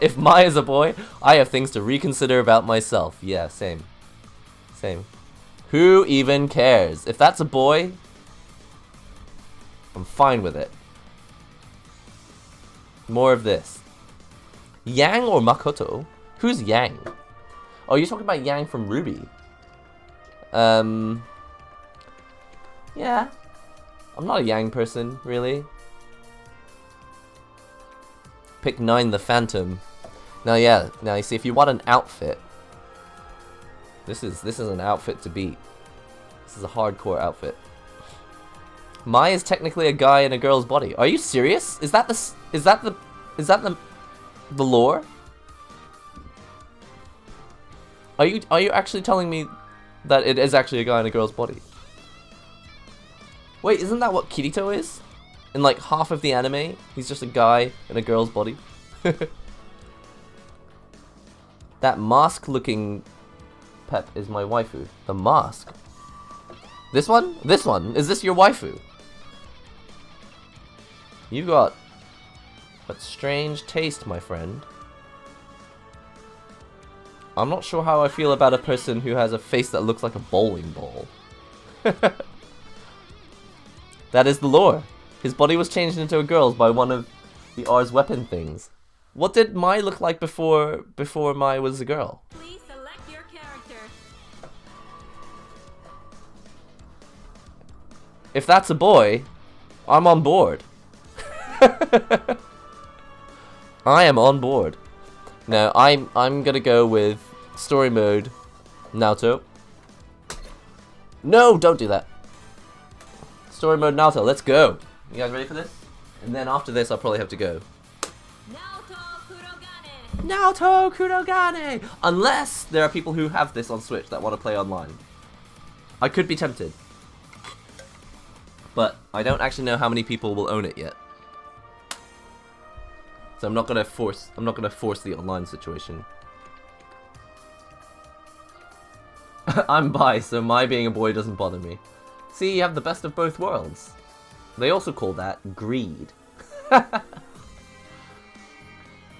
If Mai is a boy, I have things to reconsider about myself. Yeah, same. Same. Who even cares? If that's a boy, I'm fine with it. More of this. Yang or Makoto? Who's Yang? Oh, you're talking about Yang from Ruby. Yeah. I'm not a Yang person, really. Pick 9 the Phantom. Now yeah, now you see if you want an outfit, this is an outfit to beat. This is a hardcore outfit. Mai is technically a guy in a girl's body. Are you serious? Is that the lore? Are you actually telling me that it is actually a guy in a girl's body? Wait, isn't that what Kirito is? In like half of the anime, he's just a guy in a girl's body. That mask-looking pep is my waifu. The mask. This one? This one. Is this your waifu? You've got a strange taste, my friend. I'm not sure how I feel about a person who has a face that looks like a bowling ball. That is the lore. His body was changed into a girl's by one of the R's weapon things. What did Mai look like before Mai was a girl? Please select your character. If that's a boy, I'm on board. I am on board. No, I'm gonna go with story mode Naoto. No, don't do that. Story mode Naoto, let's go. You guys ready for this? And then after this, I'll probably have to go. Naoto Kurogane! Unless there are people who have this on Switch that want to play online. I could be tempted. But I don't actually know how many people will own it yet. So I'm not gonna force the online situation. I'm bi, so my being a boy doesn't bother me. See, you have the best of both worlds. They also call that greed.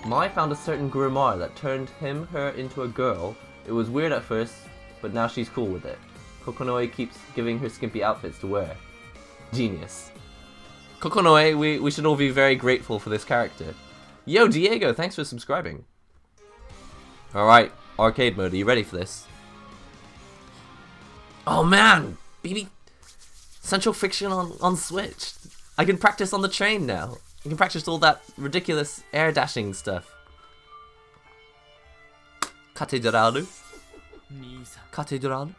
Mai found a certain grimoire that turned her into a girl. It was weird at first, but now she's cool with it. Kokonoe keeps giving her skimpy outfits to wear. Genius. Kokonoe, we should all be very grateful for this character. Yo, Diego, thanks for subscribing. Alright, arcade mode, are you ready for this? Oh man! BB Central Fiction on Switch. I can practice on the train now. I can practice all that ridiculous air dashing stuff. Cathedralu? Cathedralu?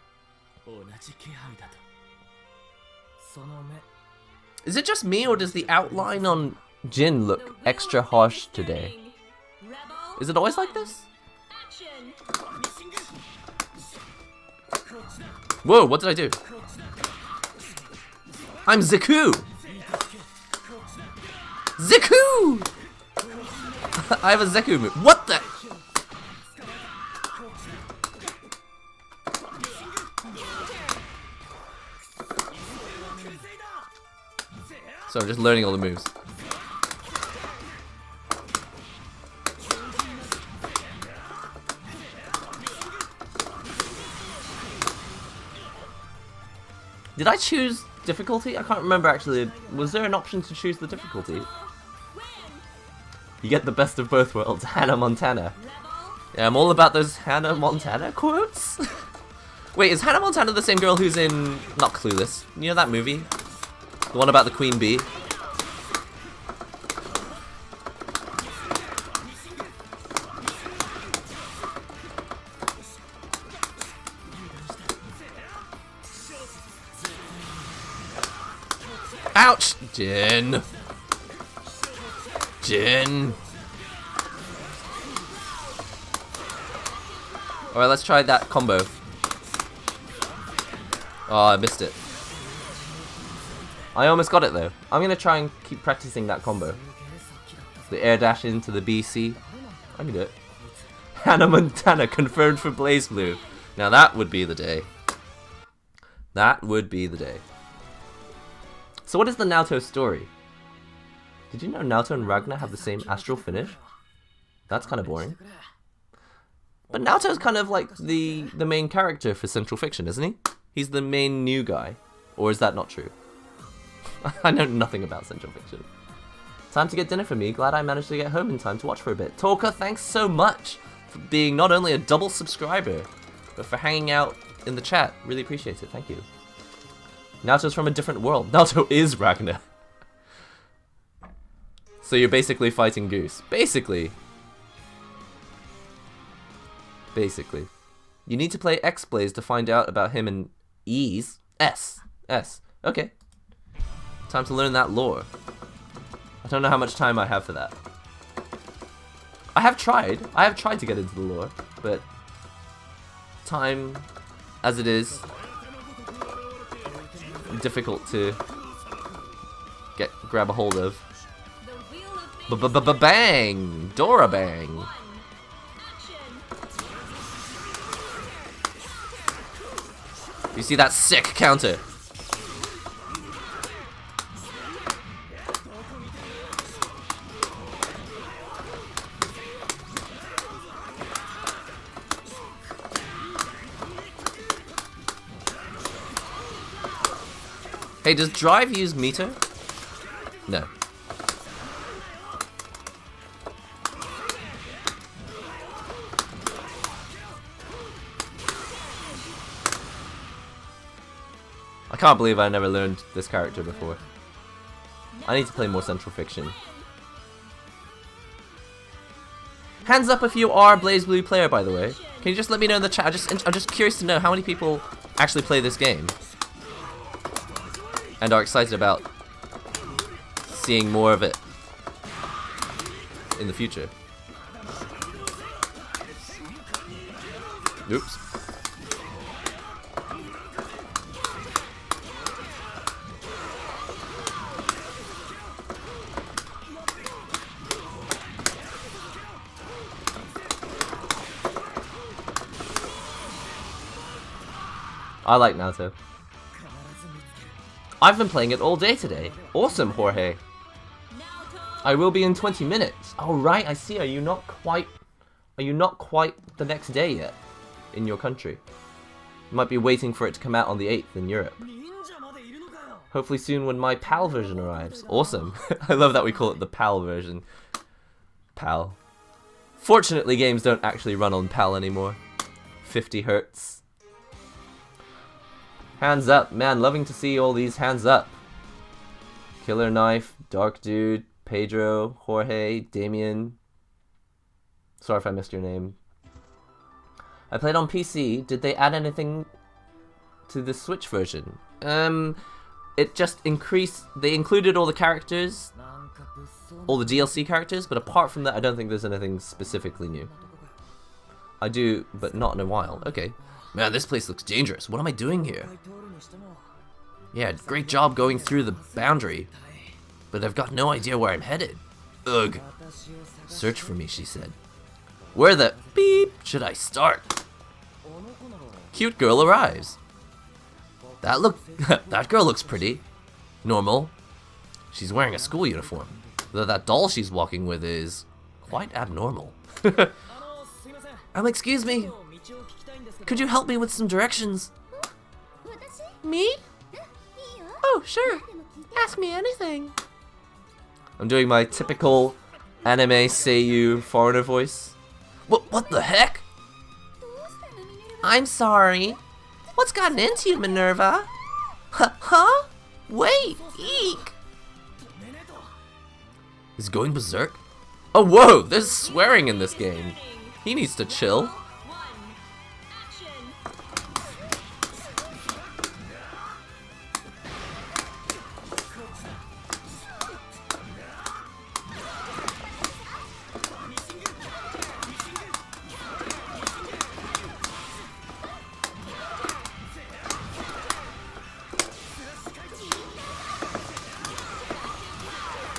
Is it just me, or does the outline on Jin look extra harsh today? Is it always like this? Whoa, what did I do? I'm Zeku! Zeku! I have a Zeku move. What the? So I'm just learning all the moves. Did I choose difficulty? I can't remember actually. Was there an option to choose the difficulty? You get the best of both worlds, Hannah Montana. Yeah, I'm all about those Hannah Montana quotes. Wait, is Hannah Montana the same girl who's in... not Clueless? You know that movie? The one about the Queen Bee? Ouch! Jin! Jin! Alright, let's try that combo. Oh, I missed it. I almost got it though. I'm gonna try and keep practicing that combo. The air dash into the BC. I can do it. Hannah Montana confirmed for BlazBlue. Now that would be the day. That would be the day. So what is the Naoto story? Did you know Naoto and Ragna have the same astral finish? That's kind of boring. But Naoto's kind of like the main character for Central Fiction, isn't he? He's the main new guy. Or is that not true? I know nothing about Central Fiction. Time to get dinner for me. Glad I managed to get home in time to watch for a bit. Talker, thanks so much for being not only a double subscriber, but for hanging out in the chat. Really appreciate it. Thank you. Naoto's from a different world. Naoto is Ragna. So you're basically fighting Goose. Basically. You need to play X-Blaze to find out about him and E's. S. Okay. Time to learn that lore. I don't know how much time I have for that. I have tried to get into the lore, but time, as it is, difficult to grab a hold of. Bang! Dora bang! You see that sick counter? Hey, does drive use meter? No. I can't believe I never learned this character before. I need to play more Central Fiction. Hands up if you are a BlazBlue player, by the way. Can you just let me know in the chat? I'm just curious to know how many people actually play this game and are excited about seeing more of it in the future. Oops. I like Naruto. I've been playing it all day today. Awesome, Jorge. I will be in 20 minutes. Oh right, I see. Are you not quite the next day yet in your country? You might be waiting for it to come out on the 8th in Europe. Hopefully soon when my PAL version arrives. Awesome. I love that we call it the PAL version. PAL. Fortunately, games don't actually run on PAL anymore. 50 hertz. Hands up, man, loving to see all these hands up. Killer Knife, Dark Dude, Pedro, Jorge, Damien. Sorry if I missed your name. I played on PC. Did they add anything to the Switch version? It just increased, they included all the characters, all the DLC characters, but apart from that, I don't think there's anything specifically new. I do, but not in a while. Okay. Man, this place looks dangerous. What am I doing here? Yeah, great job going through the boundary. But I've got no idea where I'm headed. Ugh. Search for me, she said. Where the beep should I start? Cute girl arrives. That girl looks pretty. Normal. She's wearing a school uniform. Though that doll she's walking with is quite abnormal. Excuse me. Could you help me with some directions? Me? Oh, sure. Ask me anything. I'm doing my typical anime seiyuu foreigner voice. What the heck? I'm sorry. What's gotten into you, Minerva? Huh? Wait, eek. Is going berserk? Oh, whoa, there's swearing in this game. He needs to chill.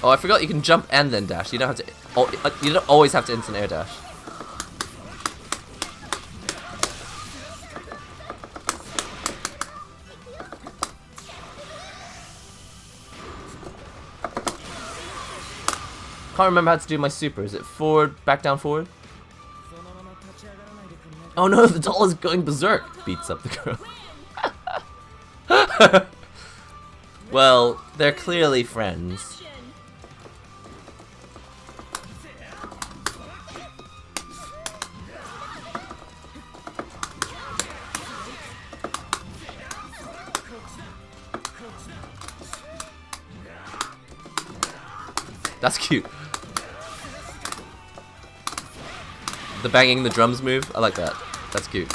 Oh, I forgot you can jump and then dash. You don't have to. Oh, you don't always have to instant air dash. Can't remember how to do my super. Is it forward, back down, forward? Oh no, the doll is going berserk. Beats up the girl. Well, they're clearly friends. That's cute. The banging the drums move, I like that. That's cute.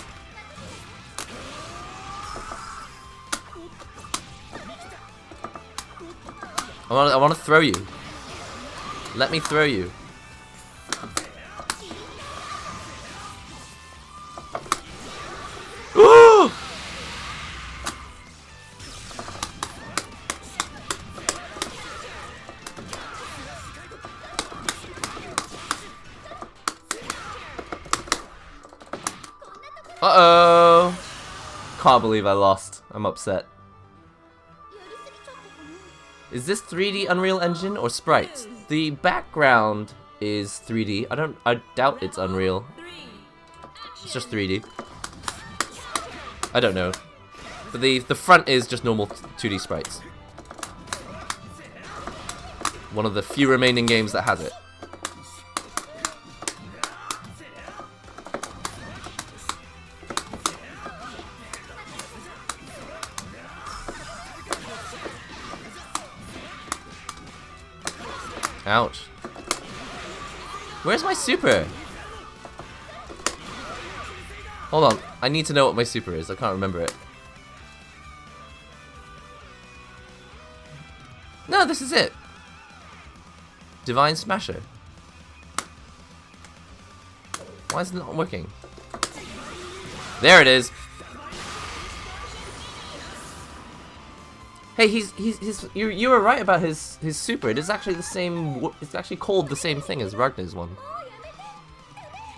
I want to throw you. Let me throw you. Ooh! Uh-oh. can't believe I lost. I'm upset. Is this 3D Unreal Engine or sprites? The background is 3D. I doubt it's Unreal. It's just 3D. I don't know. But the front is just normal 2D sprites. One of the few remaining games that has it. Ouch. Where's my super? Hold on. I need to know what my super is. I can't remember it. No, this is it. Divine Smasher. Why is it not working? There it is. Hey, you were right about his super. It is actually the same. It's actually called the same thing as Ragnar's one.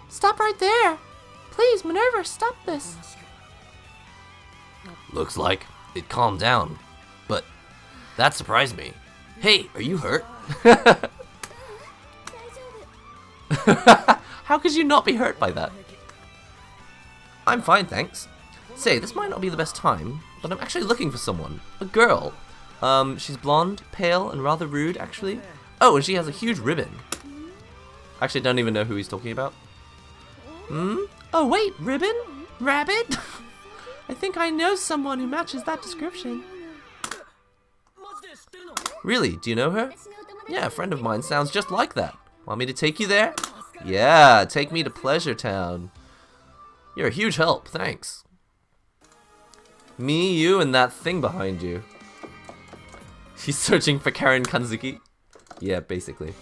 Stop right there, please, Minerva. Stop this. Looks like it calmed down, but that surprised me. Hey, are you hurt? How could you not be hurt by that? I'm fine, thanks. Say, this might not be the best time, but I'm actually looking for someone. A girl. She's blonde, pale, and rather rude, actually. Oh, and she has a huge ribbon. Actually, don't even know who he's talking about. Oh, wait, ribbon? Rabbit? I think I know someone who matches that description. Really? Do you know her? Yeah, a friend of mine sounds just like that. Want me to take you there? Yeah, take me to Pleasure Town. You're a huge help, thanks. Me, you, and that thing behind you. She's searching for Karen Kanzuki. Yeah, basically.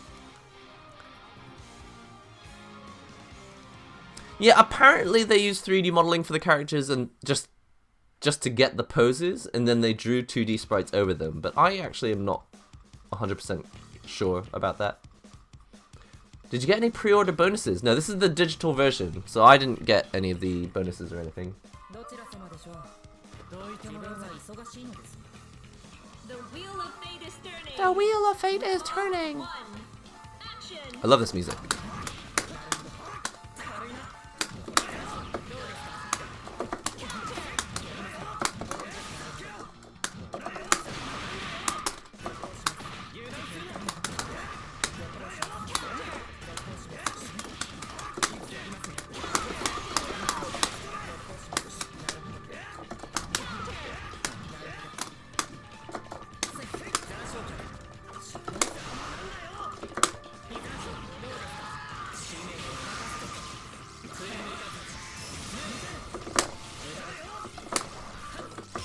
Yeah, apparently they used 3D modeling for the characters and just to get the poses, and then they drew 2D sprites over them. But I actually am not 100% sure about that. Did you get any pre-order bonuses? No, this is the digital version, so I didn't get any of the bonuses or anything. The wheel of fate is turning. The wheel of fate is turning. I love this music.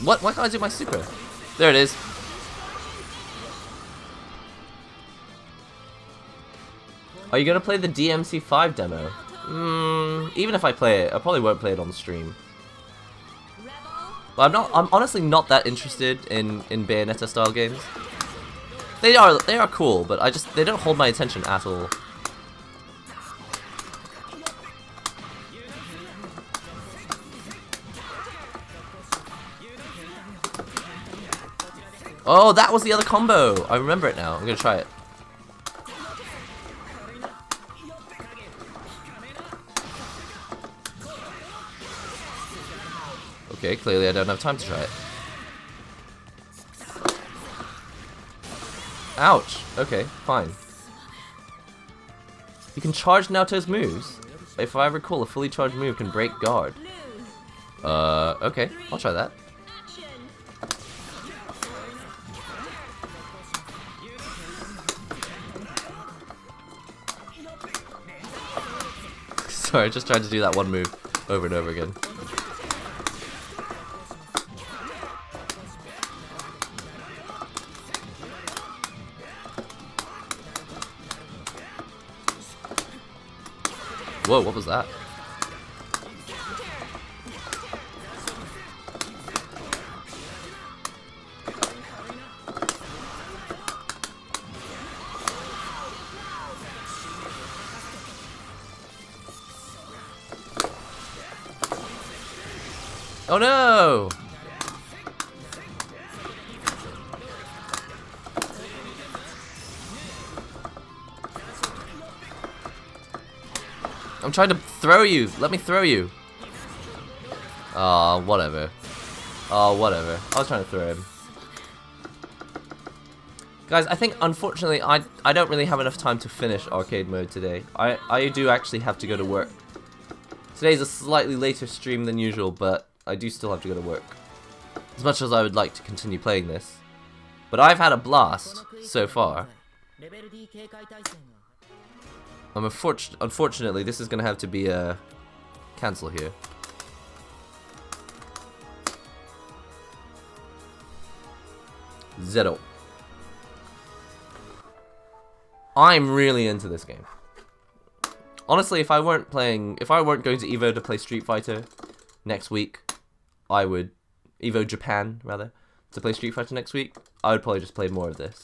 What? Why can't I do my super? There it is. Are you gonna play the DMC5 demo? Even if I play it, I probably won't play it on stream. But I'm honestly not that interested in Bayonetta style games. They are cool, but they don't hold my attention at all. Oh, that was the other combo! I remember it now. I'm gonna try it. Okay, clearly I don't have time to try it. Ouch! Okay, fine. You can charge Naoto's moves. If I recall, a fully charged move can break guard. Okay, I'll try that. Sorry, I just tried to do that one move over and over again. Whoa, what was that? Oh no! I'm trying to throw you. Let me throw you. Oh, whatever. Oh, whatever. I was trying to throw him. Guys, I think, unfortunately, I don't really have enough time to finish arcade mode today. I do actually have to go to work. Today's a slightly later stream than usual, but I do still have to go to work. As much as I would like to continue playing this. But I've had a blast so far. Unfortunately, this is going to have to be a cancel here. Zero. I'm really into this game. Honestly, if I weren't going to Evo to play Street Fighter next week, I would Evo Japan rather to play Street Fighter next week. I would probably just play more of this.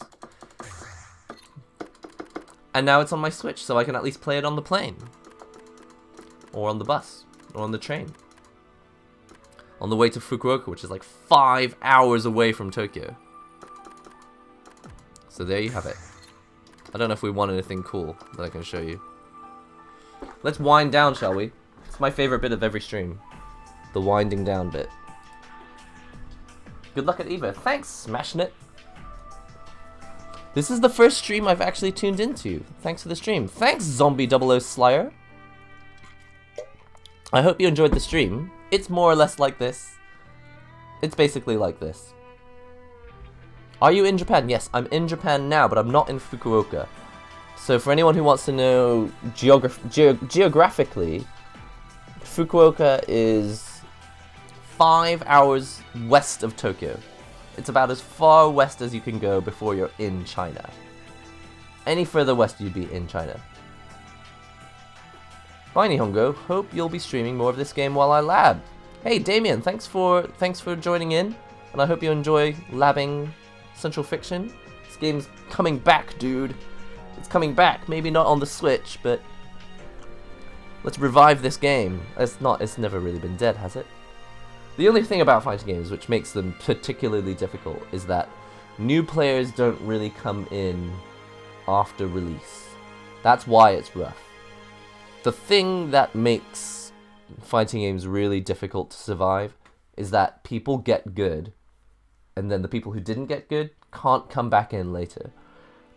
And now it's on my Switch, so I can at least play it on the plane, or on the bus, or on the train, on the way to Fukuoka, which is like 5 hours away from Tokyo. So there you have it. I don't know if we want anything cool that I can show you. Let's wind down, shall we? It's my favorite bit of every stream. The winding down bit. Good luck at Evo. Thanks, smashing it. This is the first stream I've actually tuned into. Thanks for the stream. Thanks, Zombie 00 Slayer. I hope you enjoyed the stream. It's more or less like this. It's basically like this. Are you in Japan? Yes, I'm in Japan now, but I'm not in Fukuoka. So for anyone who wants to know geographically, Fukuoka is 5 hours west of Tokyo. It's about as far west as you can go before you're in China. Any further west, you'd be in China. Bye, Nihongo. Hope you'll be streaming more of this game while I lab. Hey, Damien, thanks for joining in, and I hope you enjoy labbing Central Fiction. This game's coming back, dude. It's coming back. Maybe not on the Switch, but let's revive this game. It's never really been dead, has it? The only thing about fighting games which makes them particularly difficult is that new players don't really come in after release. That's why it's rough. The thing that makes fighting games really difficult to survive is that people get good, and then the people who didn't get good can't come back in later.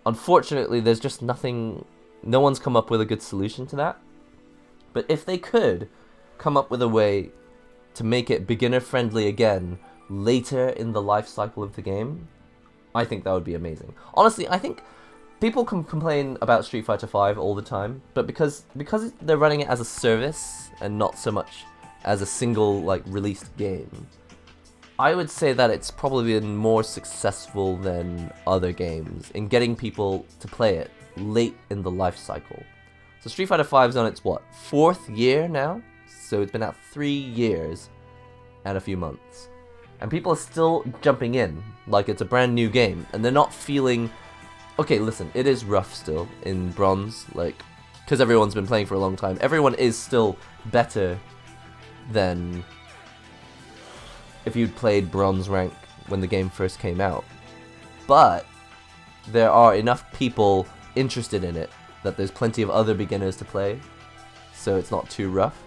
Unfortunately, there's just nothing, no one's come up with a good solution to that. But if they could come up with a way to make it beginner friendly again later in the life cycle of the game, I think that would be amazing. Honestly, I think people can complain about Street Fighter V all the time, but because they're running it as a service and not so much as a single released game, I would say that it's probably been more successful than other games in getting people to play it late in the life cycle. So Street Fighter V is on its, 4th year now? So it's been out 3 years and a few months. And people are still jumping in like it's a brand new game, and they're not feeling... Okay, listen, it is rough still in Bronze, because everyone's been playing for a long time. Everyone is still better than if you'd played Bronze rank when the game first came out. But there are enough people interested in it that there's plenty of other beginners to play, so it's not too rough.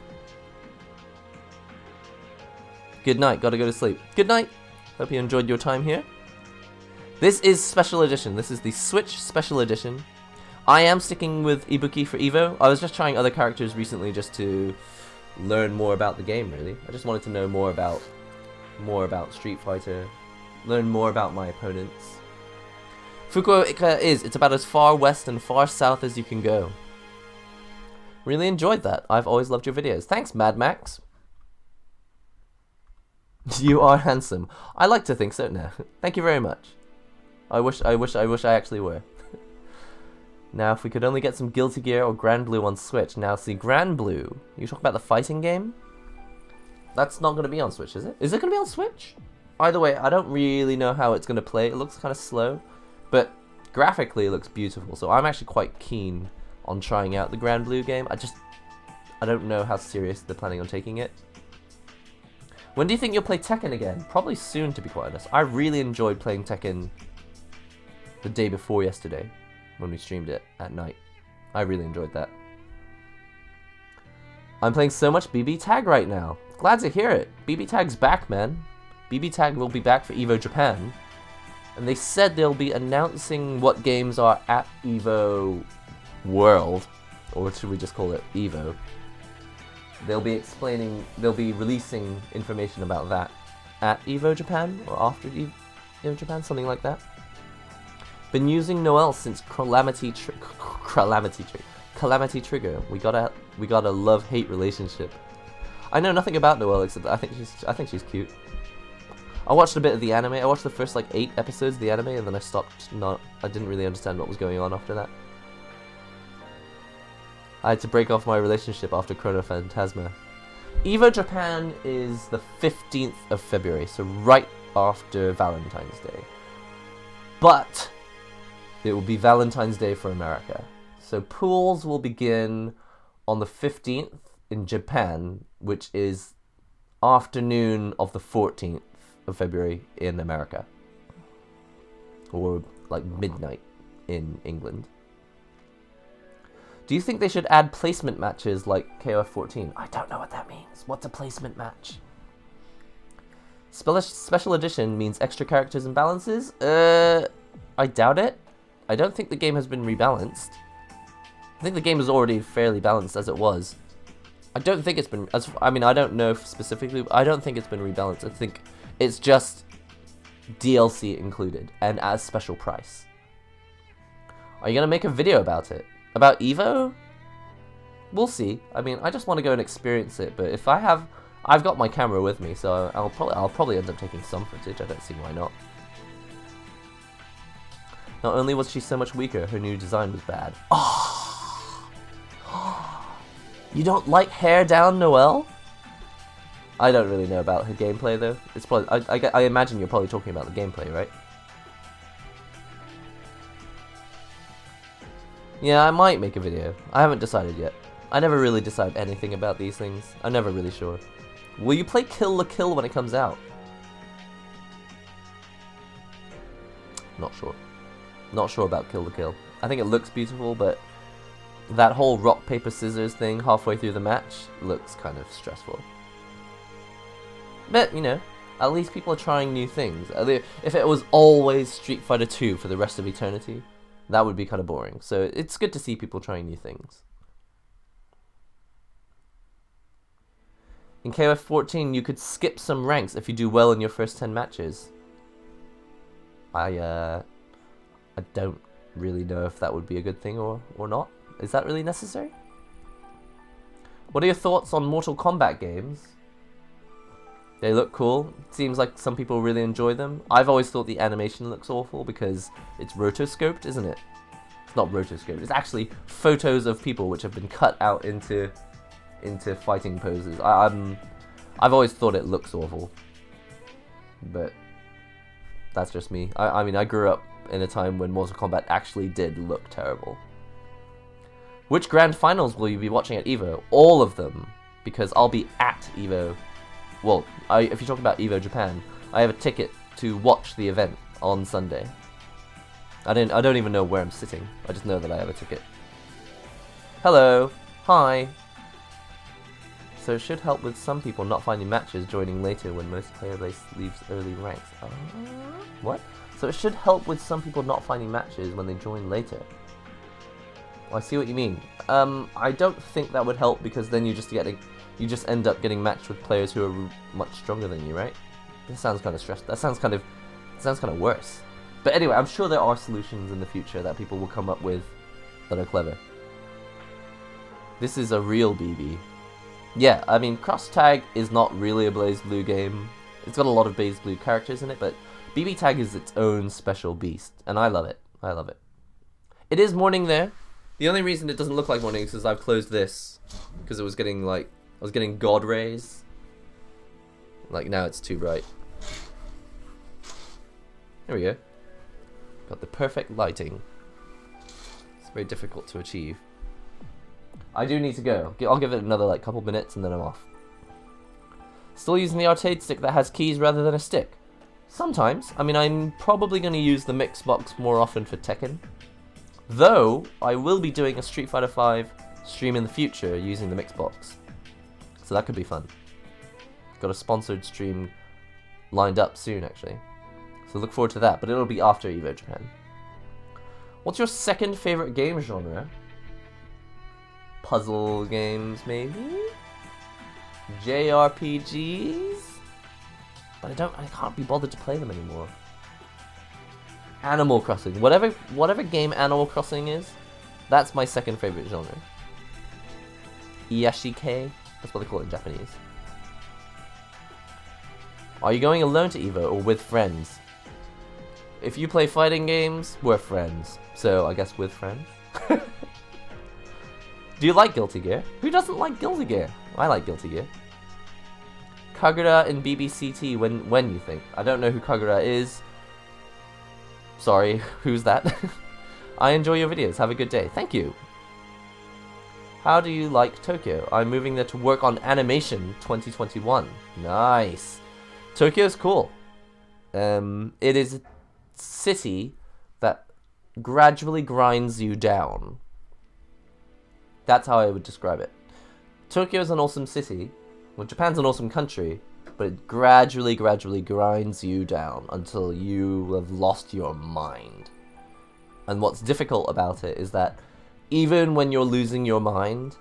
Good night, gotta go to sleep. Good night, hope you enjoyed your time here. This is Special Edition, this is the Switch Special Edition. I am sticking with Ibuki for Evo. I was just trying other characters recently just to learn more about the game, really. I just wanted to know more about Street Fighter, learn more about my opponents. Fukuoka it's about as far west and far south as you can go. Really enjoyed that. I've always loved your videos. Thanks, Mad Max. You are handsome. I like to think so now. Thank you very much. I wish I actually were. Now, if we could only get some Guilty Gear or GranBlue on Switch. Now, see, GranBlue. You talk about the fighting game? That's not going to be on Switch, is it? Is it going to be on Switch? Either way, I don't really know how it's going to play. It looks kind of slow, but graphically it looks beautiful. So I'm actually quite keen on trying out the GranBlue game. I don't know how serious they're planning on taking it. When do you think you'll play Tekken again? Probably soon, to be quite honest. I really enjoyed playing Tekken the day before yesterday, when we streamed it at night. I really enjoyed that. I'm playing so much BB Tag right now. Glad to hear it. BB Tag's back, man. BB Tag will be back for EVO Japan. And they said they'll be announcing what games are at EVO World. Or should we just call it EVO? They'll be releasing information about that at EVO Japan, or after EVO Japan, something like that. Been using Noelle since Calamity Trigger. We got a love-hate relationship. I know nothing about Noelle except that I think she's cute. I watched a bit of the anime. I watched the first like 8 episodes of the anime, and then I stopped. I didn't really understand what was going on after that. I had to break off my relationship after Chrono Phantasma. EVO Japan is the 15th of February, so right after Valentine's Day. But it will be Valentine's Day for America. So pools will begin on the 15th in Japan, which is afternoon of the 14th of February in America. Or like midnight in England. Do you think they should add placement matches like KOF 14? I don't know what that means. What's a placement match? Special edition means extra characters and balances? I doubt it. I don't think the game has been rebalanced. I think the game is already fairly balanced as it was. I don't think it's been... I mean, I don't know specifically, but I don't think it's been rebalanced. I think it's just DLC included and as special price. Are you going to make a video about it? About EVO? We'll see. I mean, I just want to go and experience it, but if I've got my camera with me, so I'll probably end up taking some footage. I don't see why not. Not only was she so much weaker, her new design was bad. Oh! You don't like hair down, Noelle? I don't really know about her gameplay though. It's probably I imagine you're probably talking about the gameplay, right? Yeah, I might make a video. I haven't decided yet. I never really decide anything about these things. I'm never really sure. Will you play Kill la Kill when it comes out? Not sure. Not sure about Kill la Kill. I think it looks beautiful, but that whole rock, paper, scissors thing halfway through the match looks kind of stressful. But, you know, at least people are trying new things. If it was always Street Fighter 2 for the rest of eternity, that would be kind of boring. So it's good to see people trying new things. In KOF 14, you could skip some ranks if you do well in your first 10 matches. I don't really know if that would be a good thing or not. Is that really necessary? What are your thoughts on Mortal Kombat games? They look cool. It seems like some people really enjoy them. I've always thought the animation looks awful because it's rotoscoped, isn't it? It's not rotoscoped. It's actually photos of people which have been cut out into fighting poses. I've always thought it looks awful, but that's just me. I mean, I grew up in a time when Mortal Kombat actually did look terrible. Which grand finals will you be watching at EVO? All of them, because I'll be at EVO. Well, if you talk about EVO Japan, I have a ticket to watch the event on Sunday. I don't even know where I'm sitting. I just know that I have a ticket. Hello. Hi. So it should help with some people not finding matches joining later when most player base leaves early ranks. What? So it should help with some people not finding matches when they join later. Well, I see what you mean. I don't think that would help because then you just end up getting matched with players who are much stronger than you, right? That sounds kind of stressful. That sounds kind of worse. But anyway, I'm sure there are solutions in the future that people will come up with that are clever. This is a real BB. Yeah, I mean, Cross Tag is not really a BlazBlue game. It's got a lot of BlazBlue characters in it, but BB Tag is its own special beast, and I love it. I love it. It is morning there. The only reason it doesn't look like morning is because I've closed this, because it was getting I was getting God rays. Like now it's too bright. There we go. Got the perfect lighting. It's very difficult to achieve. I do need to go. I'll give it another couple minutes and then I'm off. Still using the arcade stick that has keys rather than a stick? Sometimes. I mean, I'm probably going to use the mix box more often for Tekken. Though, I will be doing a Street Fighter V stream in the future using the mix box. So that could be fun. Got a sponsored stream lined up soon, actually. So look forward to that, but it'll be after EVO Japan. What's your second favorite game genre? Puzzle games, maybe? JRPGs? But I can't be bothered to play them anymore. Animal Crossing. Whatever game Animal Crossing is, that's my second favorite genre. Iyashikei? That's what they call it in Japanese. Are you going alone to EVO or with friends? If you play fighting games, we're friends. So I guess with friends. Do you like Guilty Gear? Who doesn't like Guilty Gear? I like Guilty Gear. Kagura in BBCT, when you think? I don't know who Kagura is. Sorry, who's that? I enjoy your videos. Have a good day. Thank you. How do you like Tokyo? I'm moving there to work on animation 2021. Nice. Tokyo's cool. It is a city that gradually grinds you down. That's how I would describe it. Tokyo's an awesome city. Well, Japan's an awesome country, but it gradually grinds you down until you have lost your mind. And what's difficult about it is that even when you're losing your mind,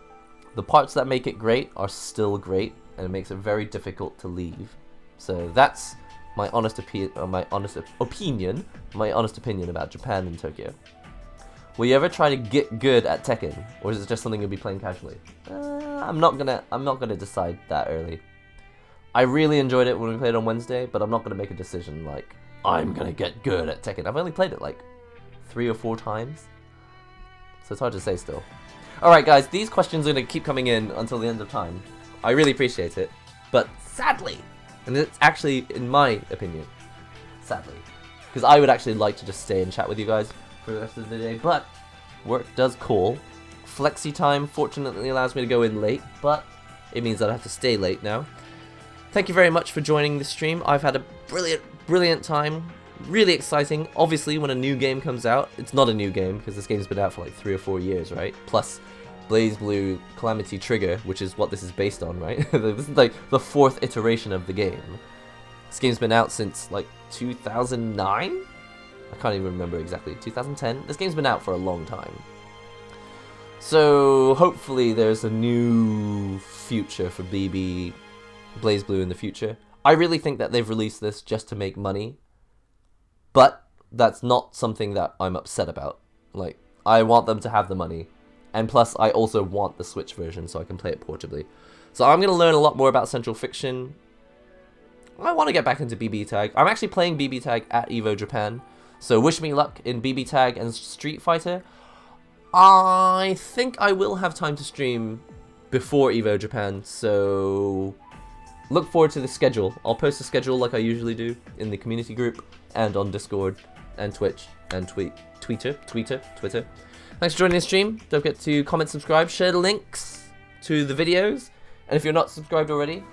the parts that make it great are still great, and it makes it very difficult to leave. So that's my honest opinion about Japan and Tokyo. Will you ever try to get good at Tekken, or is it just something you'll be playing casually? I'm not gonna decide that early. I really enjoyed it when we played on Wednesday, but I'm not gonna make a decision like I'm gonna get good at Tekken. I've only played it like 3 or 4 times, so it's hard to say still. All right, guys, these questions are gonna keep coming in until the end of time. I really appreciate it, but sadly, and it's actually in my opinion, sadly, because I would actually like to just stay and chat with you guys for the rest of the day, but work does call. Flexi time fortunately allows me to go in late, but it means that I have to stay late now. Thank you very much for joining the stream. I've had a brilliant time. Really exciting. Obviously, when a new game comes out, it's not a new game because this game's been out for like 3 or 4 years, right? Plus BlazBlue Calamity Trigger, which is what this is based on, right? This is like the 4th iteration of the game. This game's been out since like 2009? I can't even remember exactly. 2010? This game's been out for a long time. So hopefully there's a new future for BlazBlue in the future. I really think that they've released this just to make money, but that's not something that I'm upset about. Like, I want them to have the money, and plus I also want the Switch version so I can play it portably. So I'm going to learn a lot more about Centralfiction. I want to get back into BB Tag. I'm actually playing BB Tag at EVO Japan, so wish me luck in BB Tag and Street Fighter. I think I will have time to stream before EVO Japan, so look forward to the schedule. I'll post a schedule like I usually do in the community group and on Discord and Twitch and Twitter. Thanks for joining the stream. Don't forget to comment, subscribe, share the links to the videos, and if you're not subscribed already,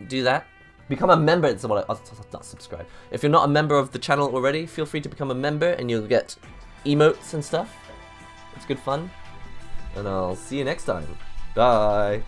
do that. Become a member. It's what not subscribe. If you're not a member of the channel already, feel free to become a member and you'll get emotes and stuff. It's good fun. And I'll see you next time. Bye.